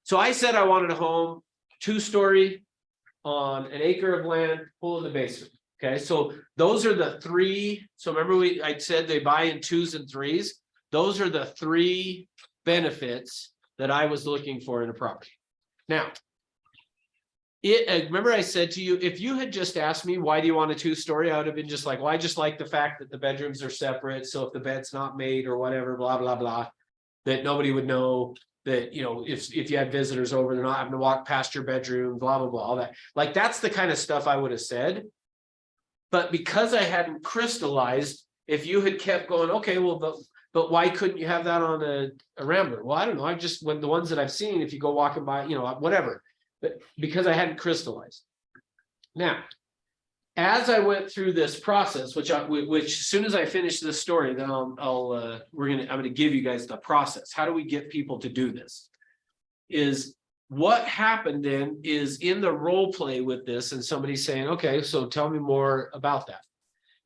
So I said I wanted a home, 2-story on an acre of land, pool in the basement. Okay, so those are the 3. So remember I said they buy in 2s and 3s. Those are the 3 benefits that I was looking for in a property. Now, remember I said to you, if you had just asked me, why do you want a 2-story? I would have been just like, well, I just like the fact that the bedrooms are separate. So if the bed's not made or whatever, blah, blah, blah, that nobody would know that, you know, if you had visitors over, they're not having to walk past your bedroom, blah, blah, blah, all that. Like, that's the kind of stuff I would have said. But because I hadn't crystallized, if you had kept going, okay, well, but why couldn't you have that on a Rambler? Well, I don't know. I just, when the ones that I've seen, if you go walking by, you know, whatever, but because I hadn't crystallized. Now, as I went through this process, which as soon as I finish this story, then I'm gonna give you guys the process. How do we get people to do this? Is what happened then is in the role play with this, and somebody saying, okay, so tell me more about that.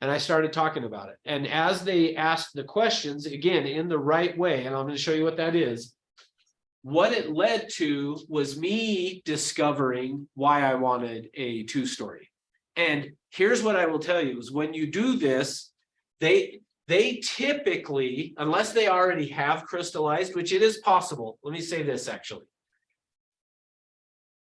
And I started talking about it. And as they asked the questions, again, in the right way, and I'm going to show you what that is, what it led to was me discovering why I wanted a 2-story. And here's what I will tell you is when you do this, they typically, unless they already have crystallized, which it is possible. Let me say this actually.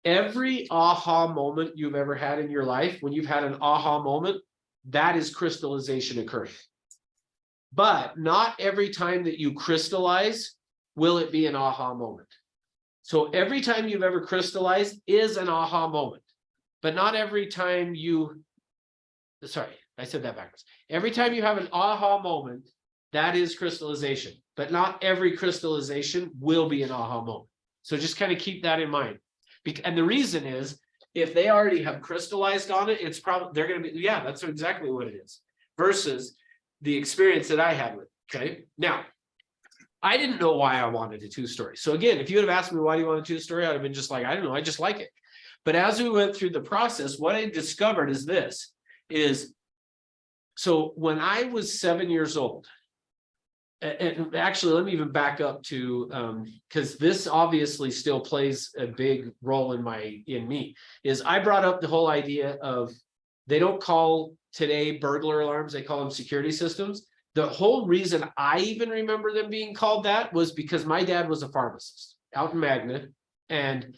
Every aha moment you've ever had in your life, when you've had an aha moment, that is crystallization occurring. But not every time that you crystallize will it be an aha moment. So every time you've ever crystallized is an aha moment, but not every time sorry, I said that backwards. Every time you have an aha moment, that is crystallization, but not every crystallization will be an aha moment. So just kind of keep that in mind. And the reason is, if they already have crystallized on it, it's probably, they're going to be, yeah, that's exactly what it is. Versus the experience that I had with it. Okay. Now, I didn't know why I wanted a 2-story. So again, if you would have asked me, why do you want a 2-story? I'd have been just like, I don't know. I just like it. But as we went through the process, what I discovered is so when I was 7 years old, and actually, let me even back up to, because this obviously still plays a big role in me, is I brought up the whole idea of, they don't call today burglar alarms, they call them security systems. The whole reason I even remember them being called that was because my dad was a pharmacist out in Magna. And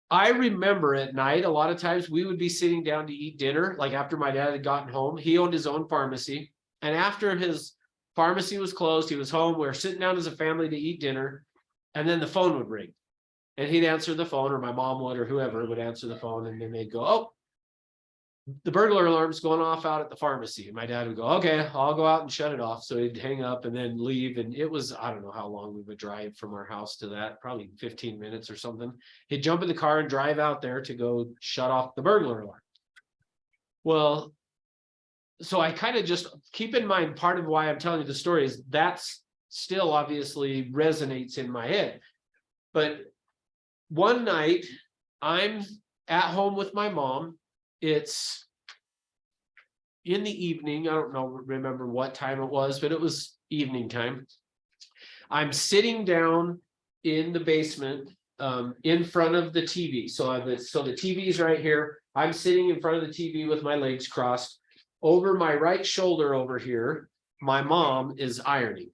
I remember at night, a lot of times we would be sitting down to eat dinner, like after my dad had gotten home. He owned his own pharmacy. And after his pharmacy was closed, he was home, we were sitting down as a family to eat dinner, and then the phone would ring. And he'd answer the phone, or my mom would, or whoever would answer the phone, and then they'd go, oh, the burglar alarm's going off out at the pharmacy. And my dad would go, okay, I'll go out and shut it off. So he'd hang up and then leave. And it was, I don't know how long we would drive from our house to that, probably 15 minutes or something. He'd jump in the car and drive out there to go shut off the burglar alarm. Well, so I kind of just keep in mind, part of why I'm telling you the story is that's still obviously resonates in my head. But one night I'm at home with my mom. It's in the evening. I don't remember what time it was, but it was evening time. I'm sitting down in the basement, in front of the TV. So the TV's right here. I'm sitting in front of the TV with my legs crossed. Over my right shoulder over here, my mom is ironing.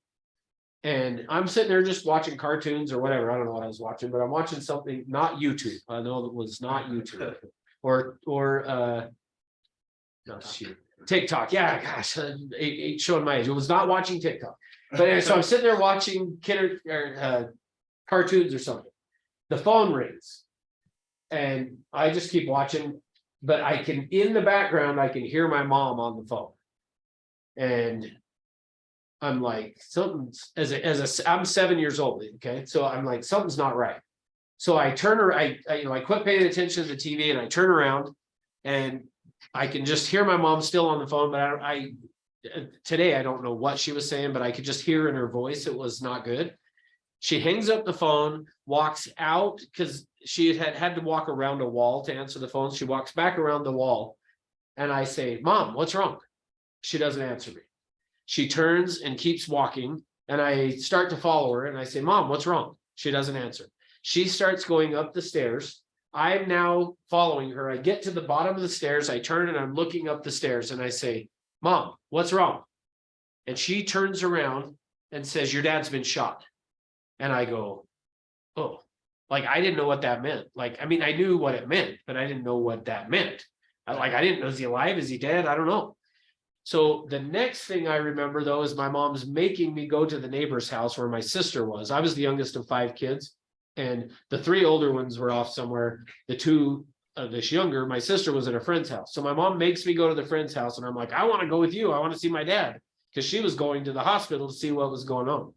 And I'm sitting there just watching cartoons or whatever. I don't know what I was watching, but I'm watching something, not YouTube. I know it was not YouTube. Or no, shoot. TikTok. Yeah, gosh, ain't showing my age. It was not watching TikTok. But anyway, so I'm sitting there watching cartoons or something. The phone rings. And I just keep watching, but I can, in the background, I can hear my mom on the phone. And I'm like, something's, I'm 7 years old, okay? So I'm like, something's not right. So I turn around, I quit paying attention to the TV and I turn around and I can just hear my mom still on the phone, but today I don't know what she was saying, but I could just hear in her voice it was not good. She hangs up the phone, walks out because she had to walk around a wall to answer the phone. She walks back around the wall and I say, Mom, what's wrong? She doesn't answer me. She turns and keeps walking and I start to follow her and I say, Mom, what's wrong? She doesn't answer. She starts going up the stairs. I'm now following her. I get to the bottom of the stairs. I turn and I'm looking up the stairs and I say, Mom, what's wrong? And she turns around and says, your dad's been shot. And I go, oh, like, I didn't know what that meant. Like, I mean, I knew what it meant, but I didn't know what that meant. I didn't know, is he alive? Is he dead? I don't know. So the next thing I remember, though, is my mom's making me go to the neighbor's house where my sister was. I was the youngest of 5 kids. And the 3 older ones were off somewhere. The 2 of this younger, my sister was at a friend's house. So my mom makes me go to the friend's house. And I'm like, I want to go with you. I want to see my dad. Because she was going to the hospital to see what was going on.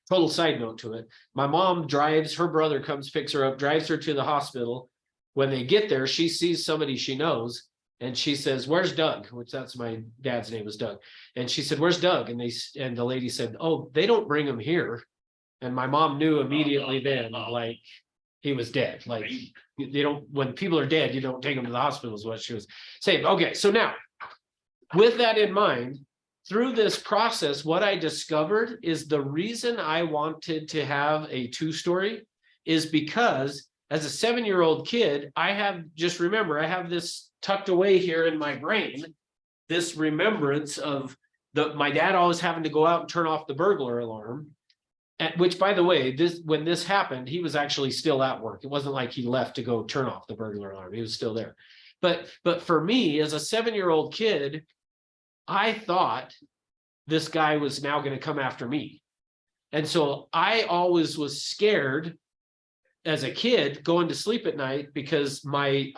Total side note to it. My mom drives, her brother comes, picks her up, drives her to the hospital. When they get there, she sees somebody she knows. And she says, where's Doug? Which that's my dad's name was Doug. And she said, where's Doug? And the lady said, oh, they don't bring him here. And my mom knew immediately then, like, he was dead. Like, they don't, when people are dead, you don't take them to the hospital is what she was saying. Okay, so now, with that in mind, through this process, what I discovered is the reason I wanted to have a 2-story is because as a 7-year-old kid, I have this tucked away here in my brain, this remembrance of my dad always having to go out and turn off the burglar alarm. Which, by the way, when this happened, he was actually still at work. It wasn't like he left to go turn off the burglar alarm. He was still there. But for me, as a 7-year-old kid, I thought this guy was now going to come after me. And so I always was scared as a kid going to sleep at night because the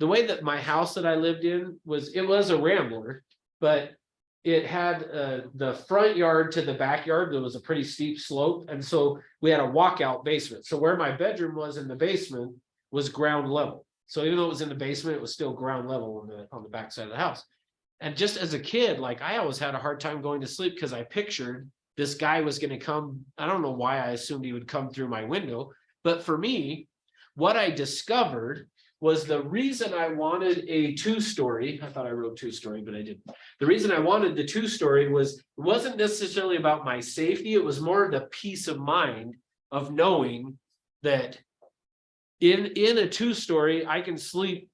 way that my house that I lived in was a rambler, but it had the front yard to the backyard. There was a pretty steep slope. And so we had a walkout basement. So where my bedroom was in the basement was ground level. So even though it was in the basement, it was still ground level on the backside of the house. And just as a kid, like, I always had a hard time going to sleep because I pictured this guy was going to come. I don't know why I assumed he would come through my window. But for me, what I discovered was the reason I wanted a 2-story. I thought I wrote 2-story, but I didn't. The reason I wanted the 2-story it wasn't necessarily about my safety. It was more the peace of mind of knowing that in a 2-story, I can sleep,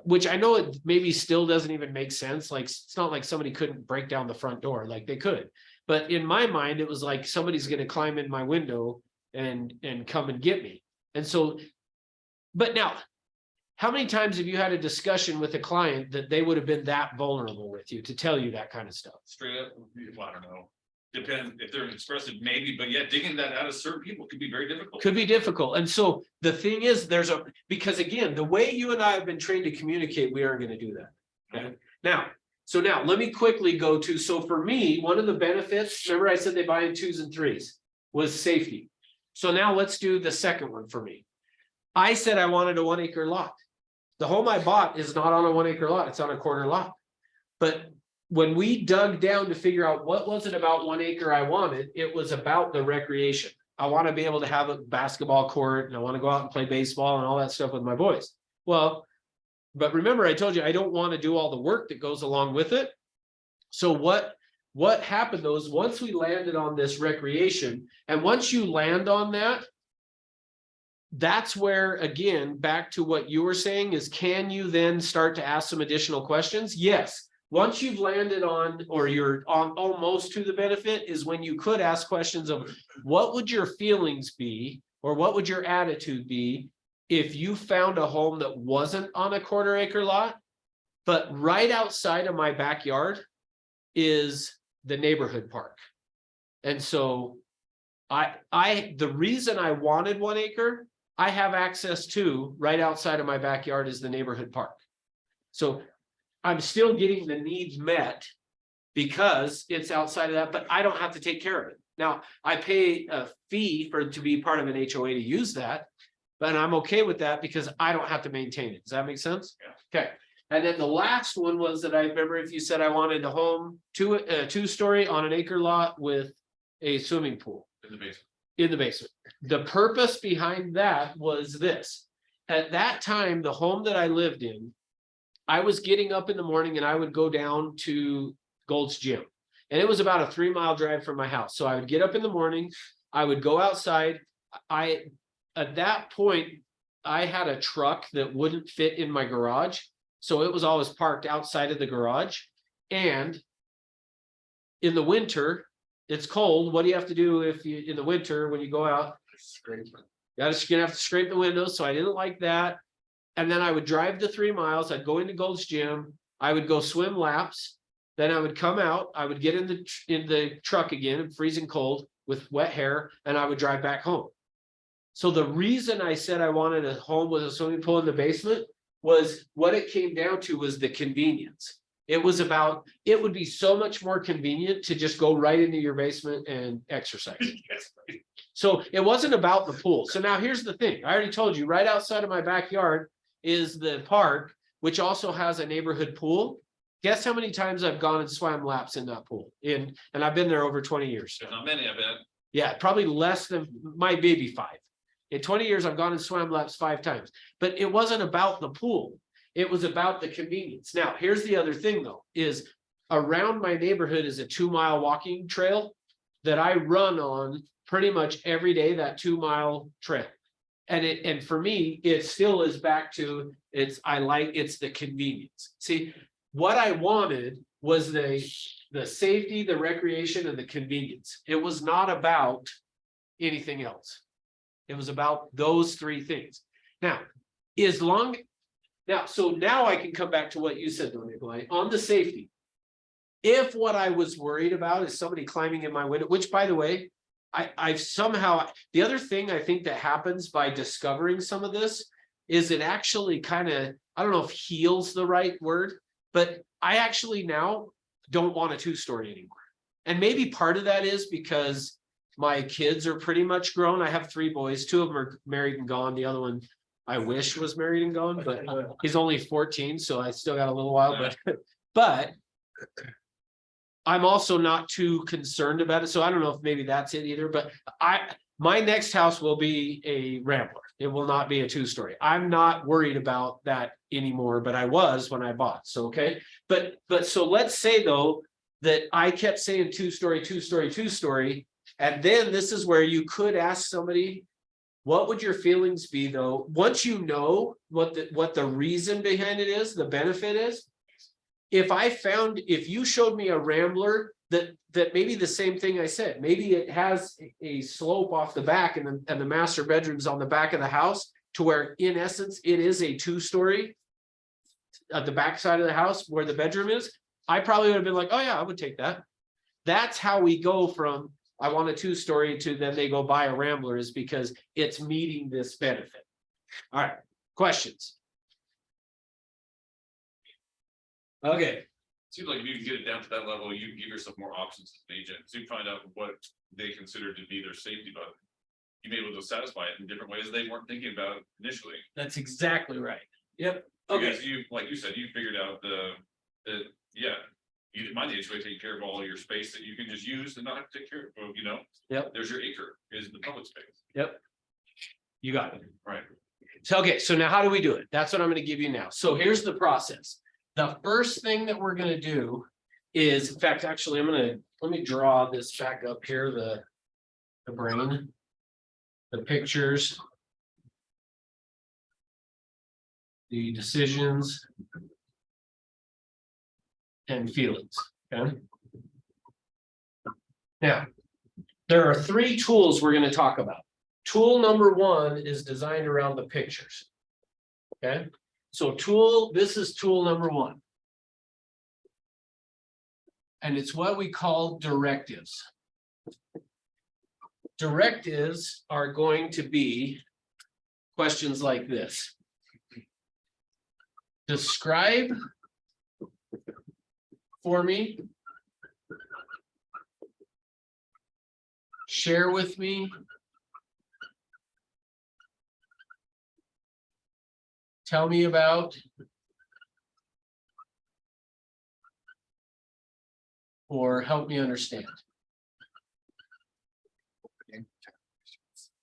which I know it maybe still doesn't even make sense. Like, it's not like somebody couldn't break down the front door, like they could. But in my mind, it was like somebody's going to climb in my window and come and get me. And so, but now, how many times have you had a discussion with a client that they would have been that vulnerable with you to tell you that kind of stuff? Straight up, well, I don't know. Depends if they're expressive, maybe, but yeah, digging that out of certain people could be very difficult. Could be difficult. And so the thing is, because again, the way you and I have been trained to communicate, we aren't going to do that. Okay. Now let me quickly go to, so for me, one of the benefits, remember I said they buy in 2s and 3s, was safety. So now let's do the second one for me. I said I wanted a 1-acre lot. The home I bought is not on a 1-acre lot. It's on a corner lot. But when we dug down to figure out what was it about 1 acre I wanted, it was about the recreation. I want to be able to have a basketball court and I want to go out and play baseball and all that stuff with my boys. Well, but remember, I told you, I don't want to do all the work that goes along with it. So what happened though is once we landed on this recreation, and once you land on that, that's where, again, back to what you were saying is, can you then start to ask some additional questions? Yes. Once you've landed on, or you're on almost to the benefit, is when you could ask questions of what would your feelings be, or what would your attitude be if you found a home that wasn't on a 1/4 acre lot, but right outside of my backyard is the neighborhood park. And so the reason I wanted 1 acre, I have access to right outside of my backyard is the neighborhood park. So I'm still getting the needs met because it's outside of that, but I don't have to take care of it. Now, I pay a fee to be part of an HOA to use that, but I'm okay with that because I don't have to maintain it. Does that make sense? Yeah. Okay. And then the last one was that I remember if you said I wanted a home, 2-story on an acre lot with a swimming pool In the basement. in the basement. The purpose behind that was this. At that time, the home that I lived in, I was getting up in the morning and I would go down to Gold's Gym. And it was about a 3-mile drive from my house. So I would get up in the morning, I would go outside. At that point, I had a truck that wouldn't fit in my garage. So it was always parked outside of the garage. And in the winter, it's cold. What do you have to do in the winter when you go out? You're gonna have to scrape the windows. So I didn't like that. And then I would drive the 3 miles. I'd go into Gold's Gym. I would go swim laps. Then I would come out. I would get in the truck again, freezing cold with wet hair, and I would drive back home. So the reason I said I wanted a home with a swimming pool in the basement was what it came down to was the convenience. It was about, it would be so much more convenient to just go right into your basement and exercise. So it wasn't about the pool. So now here's the thing. I already told you, right outside of my backyard is the park, which also has a neighborhood pool. Guess how many times I've gone and swam laps in that pool? And I've been there over 20 years. There's not many, I bet. Yeah, probably less than my baby 5. In 20 years, I've gone and swam laps 5 times, but it wasn't about the pool. It was about the convenience. Now, here's the other thing though, is around my neighborhood is a 2-mile walking trail that I run on pretty much every day, that 2-mile trail. And for me, it still is back to, it's the convenience. See, what I wanted was the safety, the recreation, and the convenience. It was not about anything else. It was about those 3 things. Now, so now I can come back to what you said, though, Nikolai, on the safety. If what I was worried about is somebody climbing in my window, which by the way, I've somehow, the other thing I think that happens by discovering some of this is it actually kind of, I don't know if heals the right word, but I actually now don't want a 2-story anymore. And maybe part of that is because my kids are pretty much grown. I have 3 boys, 2 of them are married and gone. The other one I wish was married and gone, but he's only 14, so I still got a little while, but I'm also not too concerned about it. So I don't know if maybe that's it either, but my next house will be a Rambler. It will not be a 2-story. I'm not worried about that anymore, but I was when I bought. So, okay. But so let's say though, that I kept saying 2-story, 2-story, 2-story. And then this is where you could ask somebody, what would your feelings be though? Once you know what the reason behind it is, the benefit is, if you showed me a Rambler that maybe the same thing I said, maybe it has a slope off the back and the master bedroom's on the back of the house to where in essence, it is a 2-story at the back side of the house where the bedroom is, I probably would have been like, oh yeah, I would take that. That's how we go from, I want a 2-story to then they go buy a Rambler, is because it's meeting this benefit. All right, questions? Okay. Seems like if you can get it down to that level, you can give yourself more options as an agent, so you find out what they consider to be their safety button. You may be able to satisfy it in different ways they weren't thinking about initially. That's exactly right. Yep. Okay. Because you, like you said, you figured out the yeah. You didn't mind the HOA taking care of all your space that you can just use and not have to take care of, you know? Yep. There's your acre, is the public space, You got it. right? So, okay, so now how do we do it? That's what I'm gonna give you now. So here's the process. The first thing that we're gonna do is, in fact, actually, let me draw this back up here, the brain. The pictures. The decisions. And feelings, okay? Now, there are 3 tools we're gonna talk about. Tool number 1 is designed around the pictures. Okay, so this is tool number 1. And it's what we call directives. Directives are going to be questions like this. Describe for me. Share with me. Tell me about. Or help me understand.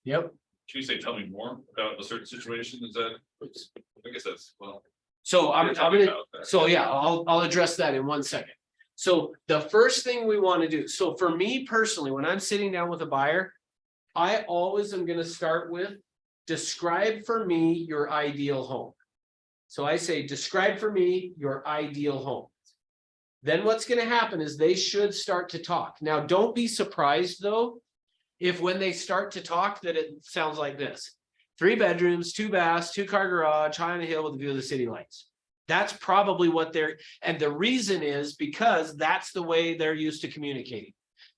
Yep. Should you say, tell me more about a certain situation, is that, I guess that's, well. So I'm tell me gonna, about that. so yeah, I'll address that in 1 second. So the first thing we want to do, so for me personally, when I'm sitting down with a buyer, I always am gonna start with, describe for me your ideal home. So I say, describe for me your ideal home. Then what's gonna happen is they should start to talk. Now, don't be surprised though, if when they start to talk that it sounds like this. 3 bedrooms, 2 baths, 2-car garage, high on a hill with a view of the city lights. That's probably what and the reason is because that's the way they're used to communicating.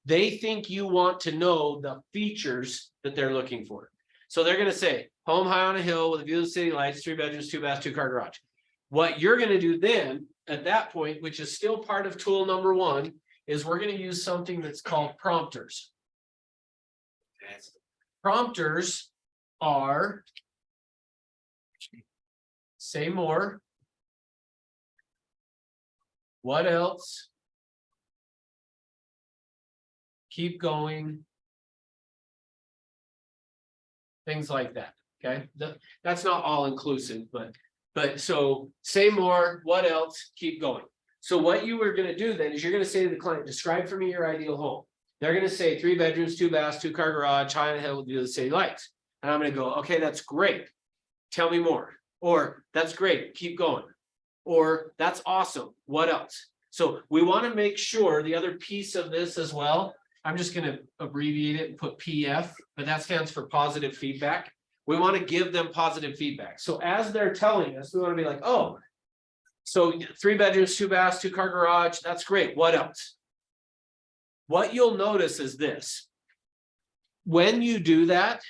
They think you want to know the features that they're looking for. So they're gonna say, home high on a hill with a view of the city lights, 3 bedrooms, 2 baths, 2-car garage. What you're gonna do then, at that point, which is still part of tool number 1, is we're gonna use something that's called prompters. Prompters are, say more. What else? Keep going. Things like that, okay? That's not all inclusive, but so say more, what else? Keep going. So what you are gonna do then is you're gonna say to the client, describe for me your ideal home. They're gonna say 3 bedrooms, 2 baths, 2-car garage, high on a hill with view of the city lights. And I'm gonna go, okay, that's great. Tell me more. Or that's great, keep going. Or that's awesome. What else? So we want to make sure the other piece of this as well. I'm just going to abbreviate it and put PF, but that stands for positive feedback. We want to give them positive feedback. So as they're telling us, we want to be like, oh, so 3 bedrooms, 2 baths, 2-car garage. That's great. What else? What you'll notice is this. When you do that,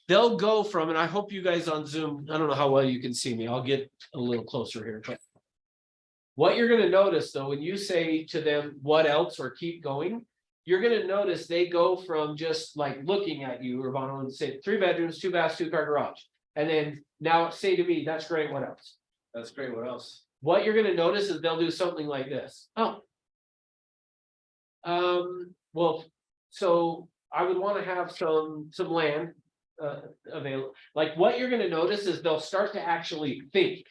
they'll go from, and I hope you guys on Zoom, I don't know how well you can see me. I'll get a little closer here. But what you're going to notice though, when you say to them, what else, or keep going, you're going to notice they go from just like looking at you, Urbano, and say 3 bedrooms, 2 baths, 2-car garage. And then now say to me, that's great. What else? That's great, what else? What you're going to notice is they'll do something like this. Oh. Well, so I would want to have some land available. Like what you're going to notice is they'll start to actually think.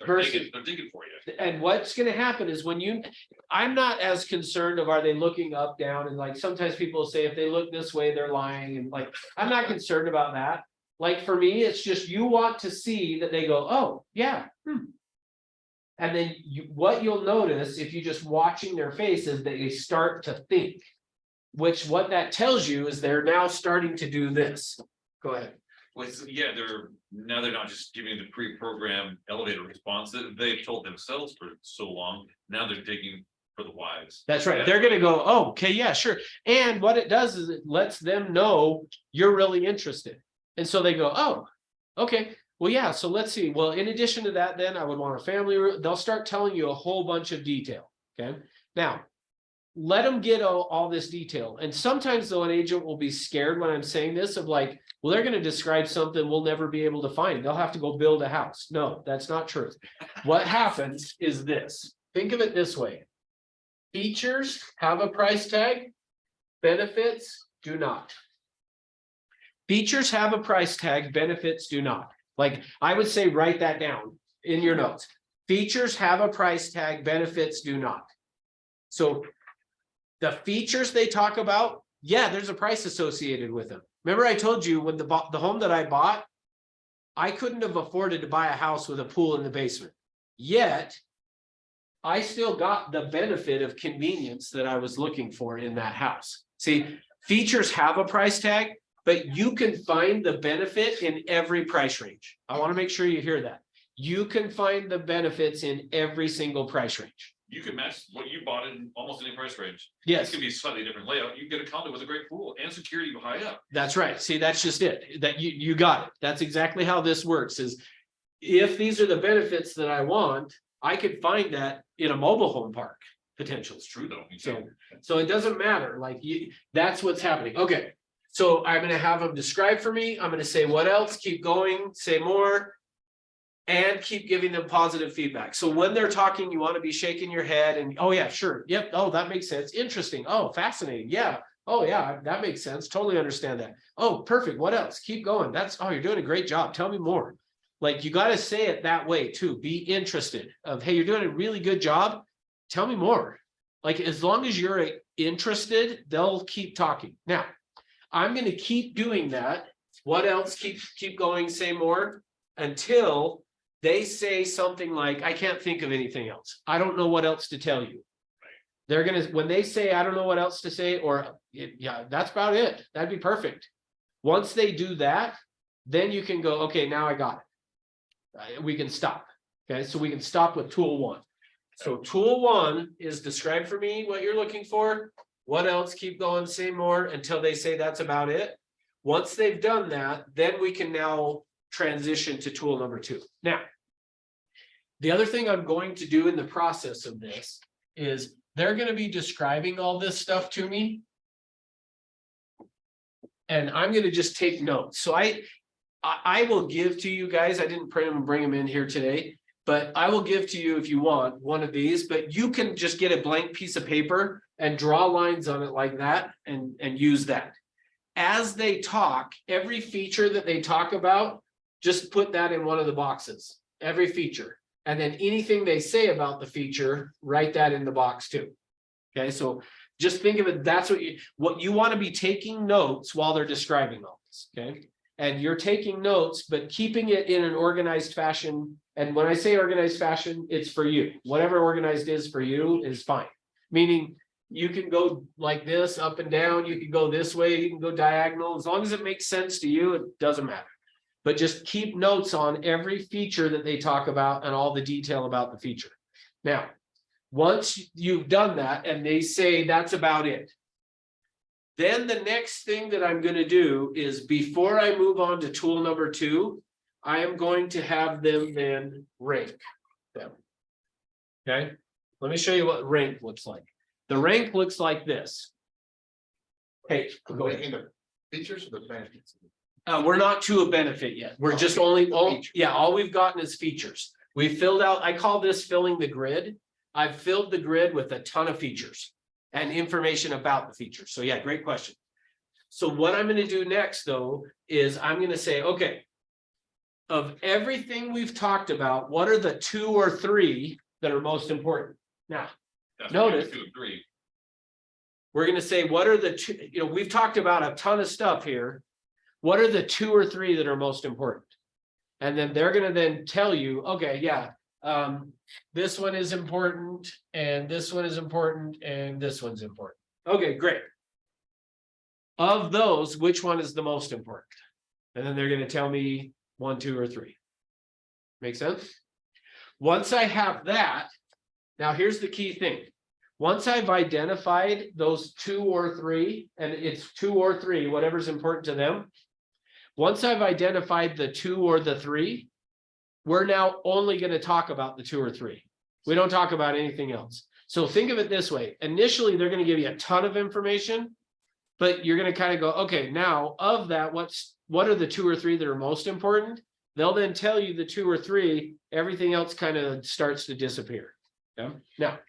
They're digging for you. And what's going to happen is I'm not as concerned of are they looking up, down, and like sometimes people say if they look this way, they're lying, and like I'm not concerned about that. Like for me, it's just you want to see that they go, oh yeah. And then what you'll notice if you just watching their face is they start to think, which what that tells you is they're now starting to do this. Go ahead. Well, yeah, they're not just giving the pre-programmed elevator response that they've told themselves for so long. Now they're digging for the whys. That's right. They're gonna go, oh, okay, yeah, sure. And what it does is it lets them know you're really interested. And so they go, oh, okay, well, yeah, so let's see. Well, in addition to that, then I would want a family room. They'll start telling you a whole bunch of detail. Okay. Now, let them get all this detail. And sometimes though, an agent will be scared when I'm saying this of like, well, they're going to describe something we'll never be able to find. They'll have to go build a house. No, that's not true. What happens is this. think of it this way. Features have a price tag, benefits do not. Features have a price tag, benefits do not. Like, I would say, write that down in your notes. Features have a price tag, benefits do not. So the features they talk about, yeah, there's a price associated with them. Remember I told you when the home that I bought, I couldn't have afforded to buy a house with a pool in the basement. Yet, I still got the benefit of convenience that I was looking for in that house. See, features have a price tag, but you can find the benefit in every price range. I want to make sure you hear that. You can find the benefits in every single price range. You can match what you bought in almost any price range. Yes. It could be a slightly different layout. You can get a condo with a great pool and security high up. That's right. See, that's just it. That you got it. That's exactly how this works is if these are the benefits that I want, I could find that in a mobile home park potentially. It's true though. You So, can. so it doesn't matter, like that's what's happening. Okay. So I'm gonna have them describe for me. I'm gonna say what else, keep going, say more. And keep giving them positive feedback. So when they're talking, you want to be shaking your head and, oh yeah, sure. Yep. Oh, that makes sense. Interesting. Oh, fascinating. Yeah. Oh yeah, that makes sense. Totally understand that. Oh, perfect. What else? Keep going. Oh, you're doing a great job. Tell me more. Like you got to say it that way too. Be interested of, hey, you're doing a really good job. Tell me more. Like as long as you're interested, they'll keep talking. Now, I'm going to keep doing that. What else? Keep going, say more until they say something like, I can't think of anything else. I don't know what else to tell you. They're going to, when they say, I don't know what else to say, or yeah, that's about it. That'd be perfect. Once they do that, then you can go, okay, now I got it. We can stop. Okay, so we can stop with tool one. So tool one is describe for me what you're looking for. What else? Keep going, say more until they say that's about it. Once they've done that, then we can now transition to tool number two. Now, the other thing I'm going to do in the process of this is they're going to be describing all this stuff to me. And I'm going to just take notes. So I will give to you guys, I didn't print them and bring them in here today, but I will give to you if you want one of these, but you can just get a blank piece of paper and draw lines on it like that and use that. As they talk, every feature that they talk about, just put that in one of the boxes, every feature. And then anything they say about the feature, write that in the box too. Okay, so just think of it, that's what you want to be taking notes while they're describing all this, okay? And you're taking notes, but keeping it in an organized fashion. And when I say organized fashion, it's for you. Whatever organized is for you is fine. Meaning you can go like this, up and down, you can go this way, you can go diagonal. As long as it makes sense to you, it doesn't matter. But just keep notes on every feature that they talk about and all the detail about the feature. Now, once you've done that and they say that's about it, then the next thing that I'm going to do is before I move on to tool number two, I am going to have them then rank them. Okay, let me show you what rank looks like. The rank looks like this. Hey, go ahead. In the features or the benefits? We're not to a benefit yet. We're just all we've gotten is features. We filled out, I call this filling the grid. I've filled the grid with a ton of features and information about the features. So yeah, great question. So what I'm going to do next though, is I'm going to say, okay, of everything we've talked about, what are the 2 or 3 that are most important? Now, That's notice- to agree. we're going to say, what are the 2, we've talked about a ton of stuff here. What are the 2 or 3 that are most important? And then they're going to then tell you, okay, yeah, this one is important and this one is important and this one's important. Okay, great. Of those, which one is the most important? And then they're going to tell me 1, 2, or 3. Make sense? Once I have that, now here's the key thing. Once I've identified those 2 or 3, and it's 2 or 3, whatever's important to them. Once I've identified the 2 or the 3, we're now only going to talk about the 2 or 3. We don't talk about anything else. So think of it this way. Initially, they're going to give you a ton of information, but you're going to kind of go, okay, now of that, what are the 2 or 3 that are most important? They'll then tell you the 2 or 3, everything else kind of starts to disappear. Yeah, now.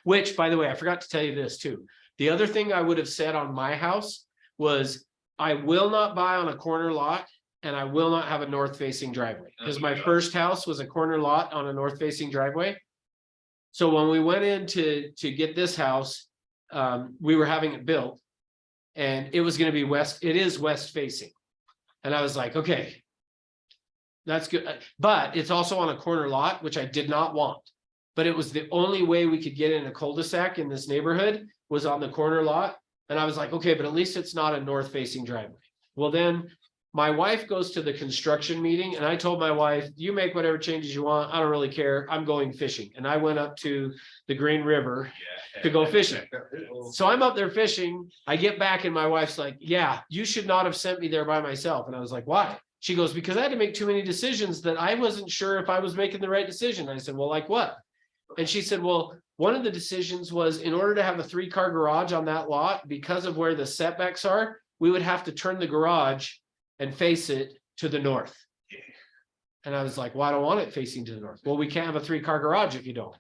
Which, by the way, I forgot to tell you this too. The other thing I would have said on my house was, I will not buy on a corner lot. And I will not have a north facing driveway, because my first house was a corner lot on a north facing driveway. So when we went in to get this house, we were having it built. And it was gonna be it is west facing. And I was like, okay. That's good, but it's also on a corner lot, which I did not want. But it was the only way we could get in a cul-de-sac in this neighborhood was on the corner lot. And I was like, okay, but at least it's not a north facing driveway. Well, then my wife goes to the construction meeting and I told my wife, you make whatever changes you want. I don't really care. I'm going fishing. And I went up to the Green River to go fishing. So I'm up there fishing. I get back and my wife's like, yeah, you should not have sent me there by myself. And I was like, why? She goes, because I had to make too many decisions that I wasn't sure if I was making the right decision. I said, well, like what? And she said, well, one of the decisions was in order to have a 3-car garage on that lot, because of where the setbacks are, we would have to turn the garage and face it to the north. And I was like, well, I don't want it facing to the north. Well, we can't have a 3-car garage if you don't.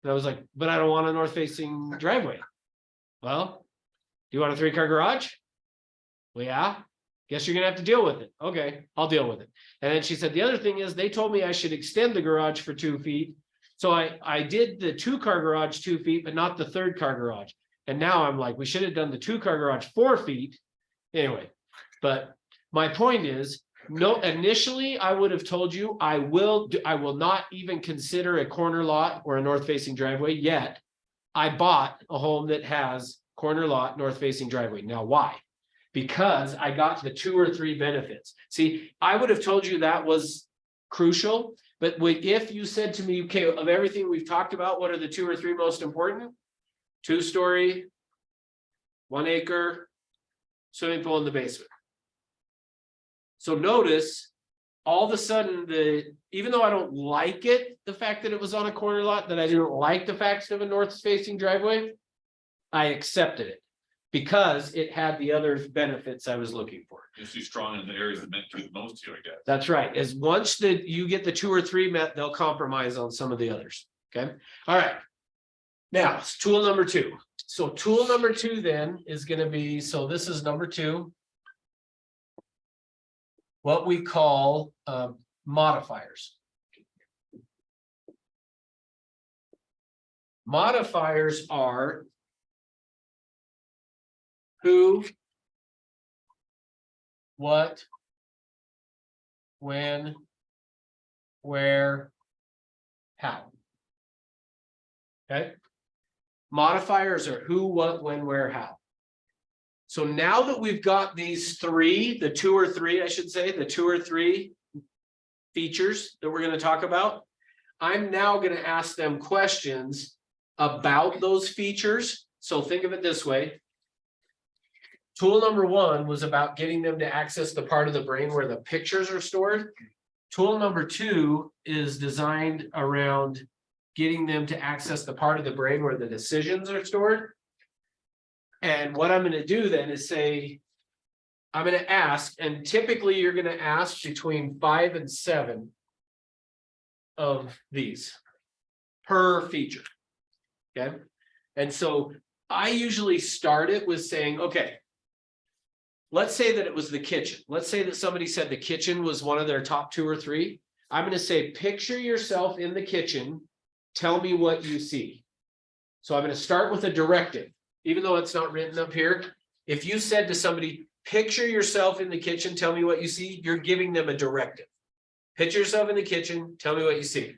And I was like, but I don't want a north facing driveway. Well, do you want a 3-car garage? Well, yeah, guess you're gonna have to deal with it. Okay, I'll deal with it. And then she said, the other thing is they told me I should extend the garage for 2 feet. So I did the 2-car garage 2 feet, but not the 3rd-car garage. And now I'm like, we should have done the 2-car garage 4 feet. Anyway, but my point is, no, initially I would have told you I will not even consider a corner lot or a north facing driveway yet. I bought a home that has corner lot, north facing driveway. Now, why? Because I got the 2 or 3 benefits. See, I would have told you that was crucial, but if you said to me, okay, of everything we've talked about, what are the 2 or 3 most important? 2-story, 1 acre, swimming pool in the basement. So notice, all of a sudden, even though I don't like it, the fact that it was on a corner lot, that I didn't like the fact of a north-facing driveway, I accepted it because it had the other benefits I was looking for. Just too strong in the areas that meant to the most to you, I guess. That's right. As once you get the 2 or 3 met, they'll compromise on some of the others. Okay. All right. Now, tool number 2. So tool number 2 then is going to be, so this is number 2. What we call modifiers. Modifiers are who, what, when, where, how. Okay. Modifiers are who, what, when, where, how. So now that we've got these 3, the 2 or 3, I should say, the 2 or 3 features that we're going to talk about, I'm now going to ask them questions about those features. So think of it this way. Tool number 1 was about getting them to access the part of the brain where the pictures are stored. Tool number 2 is designed around getting them to access the part of the brain where the decisions are stored. And what I'm going to do then is say, I'm going to ask, and typically you're going to ask between 5 and 7 of these per feature. Okay. And so I usually start it with saying, okay, let's say that it was the kitchen. Let's say that somebody said the kitchen was one of their top 2 or 3. I'm going to say, picture yourself in the kitchen. Tell me what you see. So I'm going to start with a directive. Even though it's not written up here, if you said to somebody, picture yourself in the kitchen, tell me what you see, you're giving them a directive. Picture yourself in the kitchen, tell me what you see.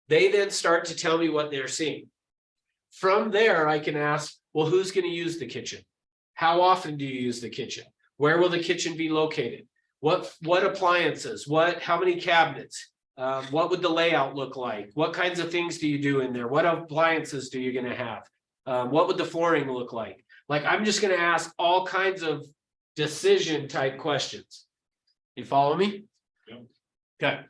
They then start to tell me what they're seeing. From there, I can ask, well, who's going to use the kitchen? How often do you use the kitchen? Where will the kitchen be located? What appliances? How many cabinets? What would the layout look like? What kinds of things do you do in there? What appliances do you going to have? What would the flooring look like? Like, I'm just going to ask all kinds of decision type questions. You follow me? Yep. Okay.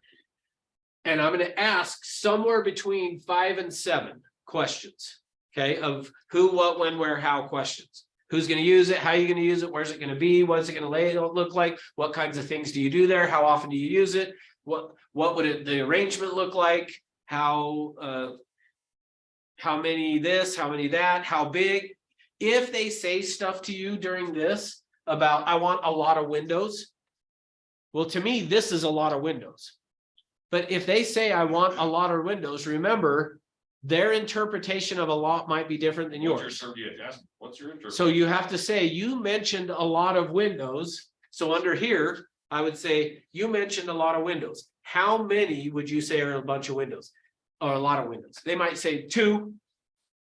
And I'm going to ask somewhere between 5 and 7 questions. Okay. Of who, what, when, where, how questions. Who's going to use it? How are you going to use it? Where's it going to be? What's it going to look like? What kinds of things do you do there? How often do you use it? What would the arrangement look like? How, how many this, how many that, how big. If they say stuff to you during this about, I want a lot of windows. Well, to me, this is a lot of windows. But if they say, I want a lot of windows, remember, their interpretation of a lot might be different than What's your yours. survey adjustment? What's your interest? So you have to say, you mentioned a lot of windows. So under here, I would say, you mentioned a lot of windows. How many would you say are a bunch of windows? Or a lot of windows? They might say 2.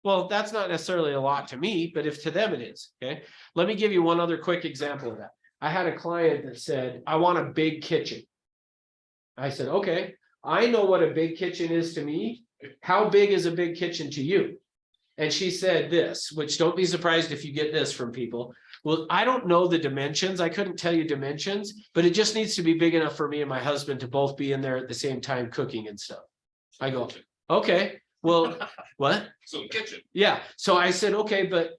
Well, that's not necessarily a lot to me, but if to them it is, okay? Let me give you one other quick example of that. I had a client that said, I want a big kitchen. I said, okay, I know what a big kitchen is to me. How big is a big kitchen to you? And she said this, which don't be surprised if you get this from people. Well, I don't know the dimensions. I couldn't tell you dimensions, but it just needs to be big enough for me and my husband to both be in there at the same time cooking and stuff. I go, okay, well, what? So kitchen. Yeah, so I said, okay, but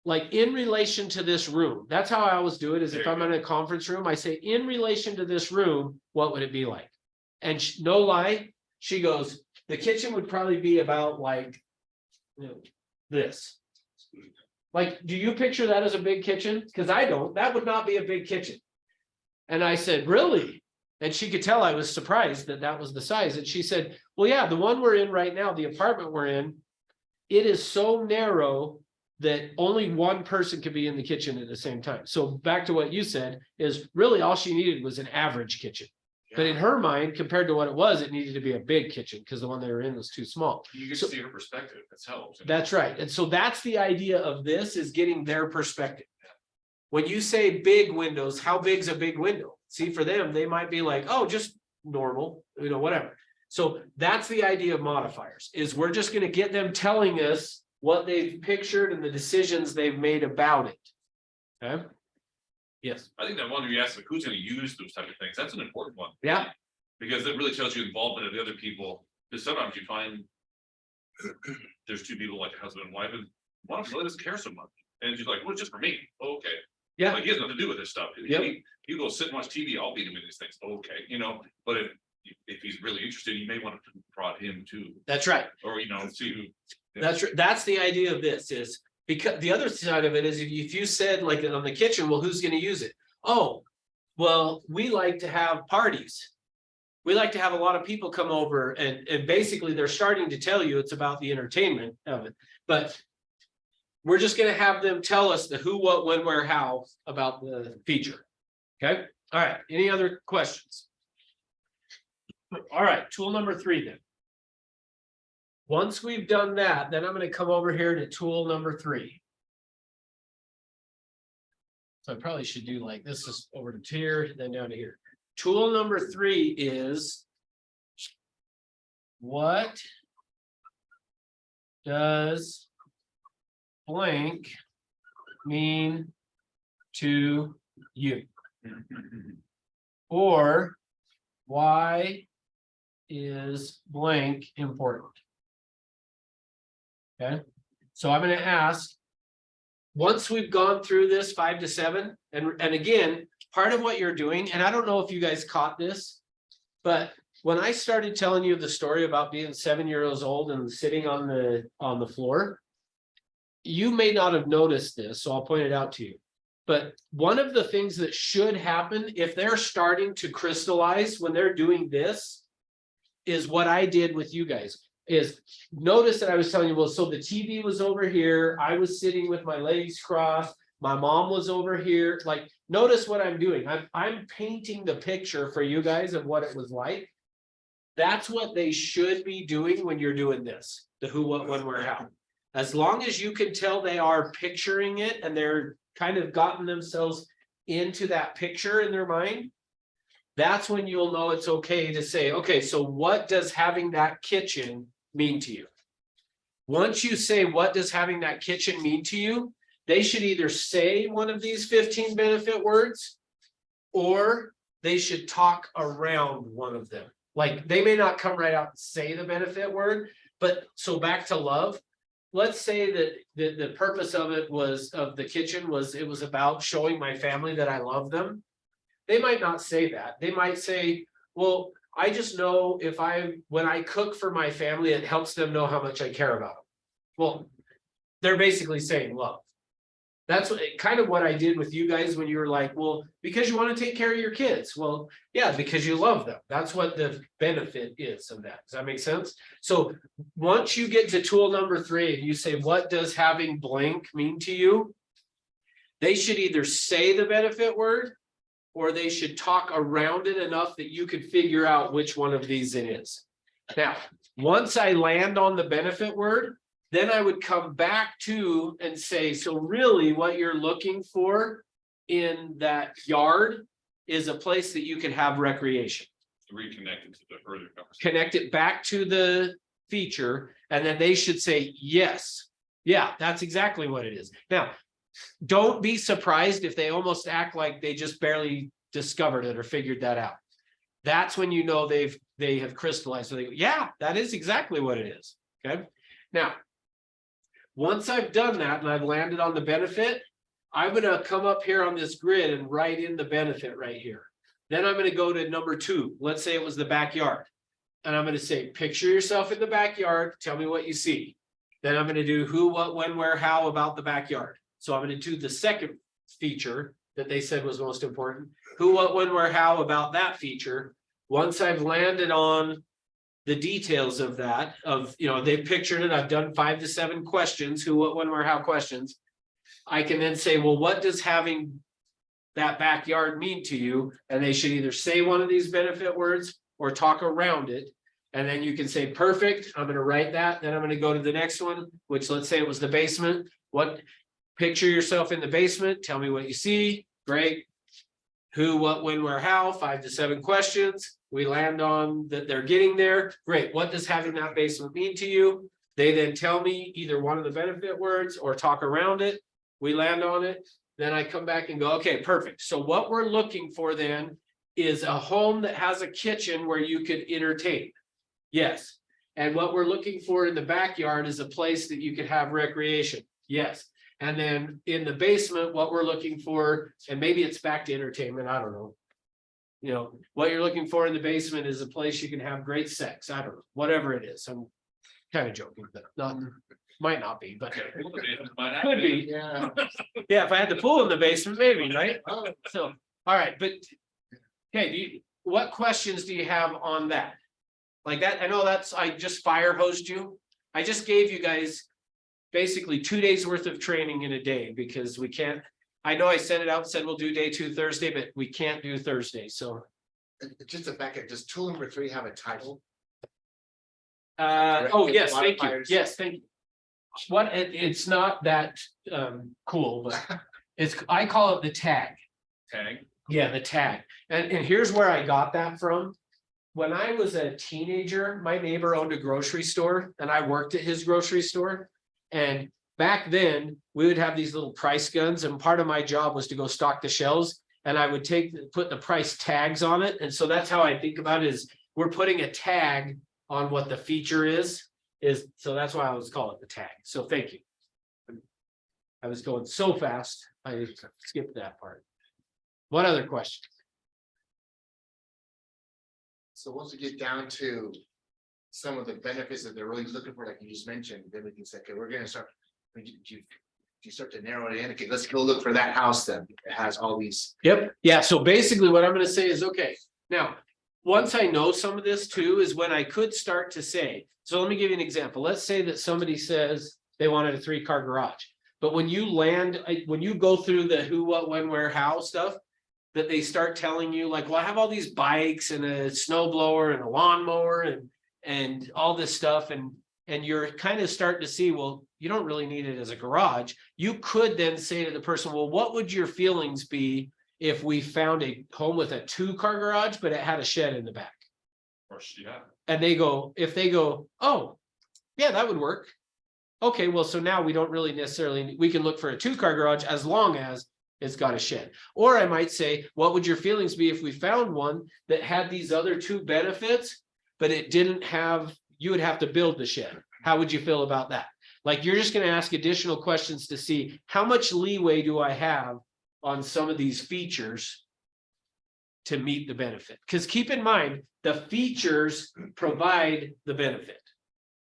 like in relation to this room, that's how I always do it, is if I'm in a conference room, I say, in relation to this room, what would it be like? And no lie, she goes, the kitchen would probably be about like, you know, this. Like, do you picture that as a big kitchen? Because I don't, that would not be a big kitchen. And I said, really? And she could tell I was surprised that that was the size. And she said, well, yeah, the one we're in right now, the apartment we're in, it is so narrow that only one person could be in the kitchen at the same time. So back to what you said is really all she needed was an average kitchen. But in her mind, compared to what it was, it needed to be a big kitchen because the one they were in was too small. You get So- to see her perspective. That's helps. That's right. And so that's the idea of this, is getting their perspective. When you say big windows, how big's a big window? See, for them, they might be like, oh, just normal, you know, whatever. So that's the idea of modifiers, is we're just going to get them telling us what they've pictured and the decisions they've made about it. Okay? Yes, I think that one where you ask, like, who's gonna use those type of things, that's an important one. yeah, Because it really tells you involvement of the other people, because sometimes you find. There's 2 people like a husband and wife, and one of them really doesn't care so much, and she's like, well, it's just for me, okay. yeah, Like, he has nothing to do with this stuff. Yep. You go sit and watch TV, I'll be doing these things, okay, you know, but if he's really interested, you may want to prod him too, that's right. or, you know, see who. That's the idea of this, is because the other side of it is if you said like on the kitchen, well, who's going to use it? Oh, well, we like to have parties. We like to have a lot of people come over and basically they're starting to tell you it's about the entertainment of it. But we're just going to have them tell us the who, what, when, where, how about the feature. Okay. All right. Any other questions? All right. Tool number 3 then. Once we've done that, then I'm going to come over here to tool number 3. So I probably should do like this is over to here, then down to here. Tool number 3 is what does blank mean to you? Or why is blank important? Okay, so I'm going to ask, once we've gone through this 5 to 7, and again, part of what you're doing, and I don't know if you guys caught this, but when I started telling you the story about being 7 years old and sitting on the floor, you may not have noticed this, so I'll point it out to you. But one of the things that should happen if they're starting to crystallize when they're doing this is what I did with you guys. Is notice that I was telling you, well, so the TV was over here. I was sitting with my legs crossed. My mom was over here. Like, notice what I'm doing. I'm painting the picture for you guys of what it was like. That's what they should be doing when you're doing this. The who, what, when, where, how. As long as you can tell they are picturing it and they're kind of gotten themselves into that picture in their mind, that's when you'll know it's okay to say, okay, so what does having that kitchen mean to you? Once you say, what does having that kitchen mean to you? They should either say one of these 15 benefit words, or they should talk around one of them. Like, they may not come right out and say the benefit word, but so back to love. Let's say that the purpose of it was, of the kitchen was, it was about showing my family that I love them. They might not say that. They might say, well, I just know when I cook for my family, it helps them know how much I care about them. Well, they're basically saying love. That's kind of what I did with you guys when you were like, well, because you want to take care of your kids. Well, yeah, because you love them. That's what the benefit is of that. Does that make sense? So once you get to tool number 3 and you say, what does having blank mean to you? They should either say the benefit word or they should talk around it enough that you could figure out which one of these it is. Now, once I land on the benefit word, then I would come back to and say, so really what you're looking for in that yard is a place that you can have recreation. Reconnected to the earlier conversation. Connect it back to the feature, and then they should say, yes, yeah, that's exactly what it is. Now, don't be surprised if they almost act like they just barely discovered it or figured that out. That's when you know they have crystallized. So they go, yeah, that is exactly what it is. Okay. Now, once I've done that and I've landed on the benefit, I'm gonna come up here on this grid and write in the benefit right here. Then I'm gonna go to number 2. Let's say it was the backyard. And I'm gonna say, picture yourself in the backyard, tell me what you see. Then I'm gonna do who, what, when, where, how about the backyard. So I'm gonna do the second feature that they said was most important. Who, what, when, where, how about that feature. Once I've landed on the details of that, they've pictured it, I've done 5 to 7 questions, who, what, when, where, how questions. I can then say, well, what does having that backyard mean to you? And they should either say one of these benefit words or talk around it. And then you can say, perfect, I'm gonna write that, then I'm gonna go to the next one, which let's say it was the basement. What, picture yourself in the basement, tell me what you see, great. Who, what, when, where, how, 5 to 7 questions. We land on that they're getting there. Great. What does having that basement mean to you? They then tell me either one of the benefit words or talk around it. We land on it. Then I come back and go, okay, perfect. So what we're looking for then is a home that has a kitchen where you could entertain. Yes. And what we're looking for in the backyard is a place that you could have recreation. Yes. And then in the basement, what we're looking for, and maybe it's back to entertainment, I don't know. What you're looking for in the basement is a place you can have great sex. I don't know, whatever it is. I'm kind of joking, but might not be, but could be. Yeah. Yeah, if I had the pool in the basement, maybe, right? Oh, So, all right, but okay, what questions do you have on that? Like that, I know I just fire hosed you. I just gave you guys basically 2 days worth of training in a day because we can't. I know I sent it out, said we'll do day 2 Thursday, but we can't do Thursday, so. just a back, does tool number 3 have a title? Oh, yes, thank you, Modifiers. yes, thank you. It's not that cool, but I call it the tag. Tag. Yeah, the tag. And here's where I got that from. When I was a teenager, my neighbor owned a grocery store and I worked at his grocery store. And back then, we would have these little price guns and part of my job was to go stock the shelves. And I would put the price tags on it. And so that's how I think about it is we're putting a tag on what the feature is. So that's why I was calling it the tag. So thank you. I was going so fast, I skipped that part. What other questions? So once we get down to some of the benefits that they're really looking for, like you just mentioned, then we can say, okay, we're gonna start. You start to narrow it in, okay, let's go look for that house that has all these. Yep, yeah, so basically what I'm gonna say is, okay, now, once I know some of this too, is when I could start to say, so let me give you an example. Let's say that somebody says they wanted a 3-car garage. But when you when you go through the who, what, when, where, how stuff, that they start telling you like, well, I have all these bikes and a snow blower and a lawnmower and all this stuff. And you're kind of starting to see, well, you don't really need it as a garage. You could then say to the person, well, what would your feelings be if we found a home with a 2-car garage, but it had a shed in the back? Or yeah. And if they go, oh, yeah, that would work. Okay, well, so now we don't really necessarily, we can look for a 2-car garage as long as it's got a shed. Or I might say, what would your feelings be if we found one that had these other 2 benefits, but it didn't have, you would have to build the shed. How would you feel about that? Like, you're just going to ask additional questions to see how much leeway do I have on some of these features to meet the benefit. Because keep in mind, the features provide the benefit.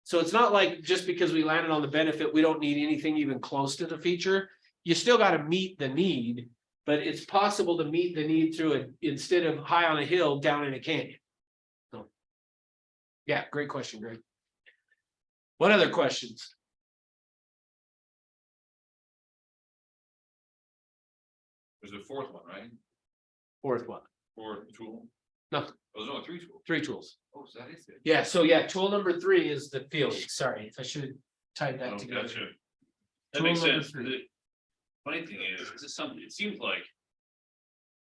So it's not like just because we landed on the benefit, we don't need anything even close to the feature. You still gotta meet the need, but it's possible to meet the need through it instead of high on a hill, down in a canyon. So. Yeah, great question, Greg. What other questions? There's a fourth one, right? Fourth one, Fourth tool? No. Oh, there's only 3 tools. 3 tools. Oh, so that is it. Yeah, so yeah, tool number 3 is the feeling. Sorry, I should have tied that Oh, together. gotcha. That Tool makes number sense. 3. The funny thing is, this is something, it seems like.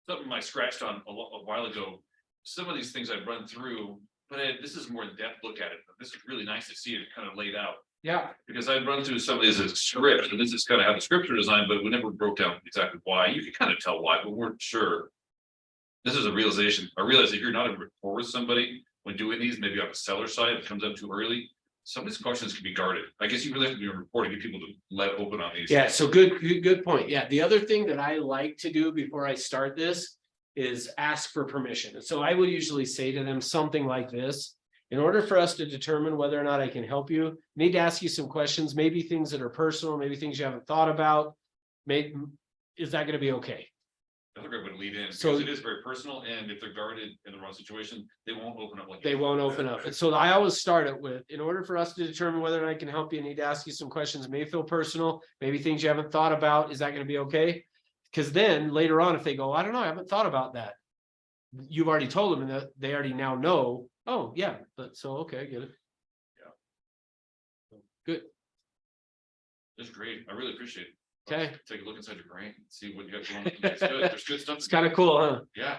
Something I scratched on a while ago, some of these things I've run through, but this is more in-depth look at it, but this is really nice to see it kind of laid out. Yeah, Because I'd run through some of these as scripts, and this is kind of how the scripts are designed, but we never broke down exactly why. You could kind of tell why, but we weren't sure. This is a realization. I realize if you're not a rapport with somebody when doing these, maybe on the seller side, it comes up too early. Some of these questions can be guarded. I guess you really have to be a reporter, get people to let open on these. yeah, so good point. Yeah, the other thing that I like to do before I start this is ask for permission. And so I will usually say to them something like this. In order for us to determine whether or not I can help you, I need to ask you some questions, maybe things that are personal, maybe things you haven't thought about. Maybe, is that gonna be okay? That's a great way to lead in, So- because it is very personal, and if they're guarded in the wrong situation, they won't open up like. They won't open up. And so I always start it with, in order for us to determine whether or not I can help you, I need to ask you some questions, may feel personal, maybe things you haven't thought about. Is that gonna be okay? Because then later on, if they go, I don't know, I haven't thought about that. You've already told them and that they already now know, oh, yeah, but so, okay, I get it. Yeah. Good, That's great. I really appreciate it. okay. Take a look inside your brain, see what you got going on. It's good. There's good stuff. It's kind of cool, huh? Yeah,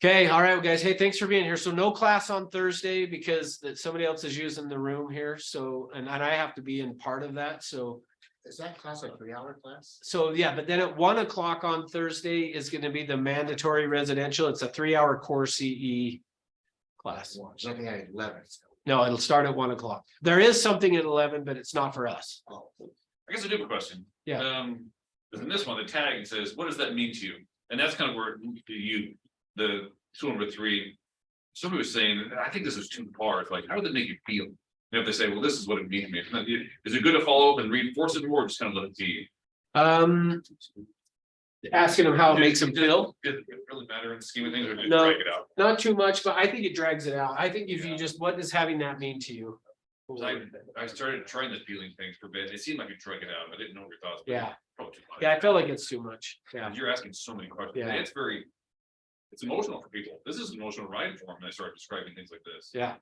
Okay, all right, well, guys. Hey, thanks for being here. So no class on Thursday because somebody else is using the room here. So, and I have to be in part of that, so. Is that class a 3-hour class? So, yeah, but then at 1 o'clock on Thursday is gonna be the mandatory residential. It's a 3-hour core CE class. There's nothing at 11. No, it'll start at 1 o'clock. There is something at 11, but it's not for us. Oh, I guess I do have a question. Yeah. Because in this one, the tag says, what does that mean to you? And that's kind of where the tool number 3. Somebody was saying, I think this is 2 parts, like, how would that make you feel? And if they say, well, this is what it means to me, is it good to follow up and reinforce it more, or just kind of let it be? Asking them how it makes them feel. Does it really matter in the scheme of things, or just No. drag it out? Not too much, but I think it drags it out. I think if you just, what does having that mean to you? I started trying the feeling things for a bit. It seemed like you drag it out. I didn't know what your thoughts. but Yeah. Probably too much. Yeah, I feel like it's too much. Yeah, And you're asking so many questions. Yeah. It's very. It's emotional for people. This is an emotional ride for them. When I start describing things like this. yeah.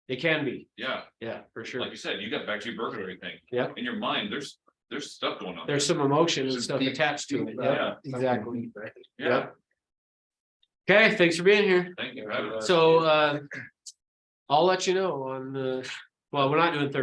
It can be. Yeah, Yeah, for sure. like you said, you got back to your burglary thing. Yeah. In your mind, there's stuff going on. There's some emotion and Some stuff deep- attached to it. Yeah. Yeah, exactly. Yeah, Okay, thanks for being here. thank you for having us. So, I'll let you know on the, well, we're not doing Thursday.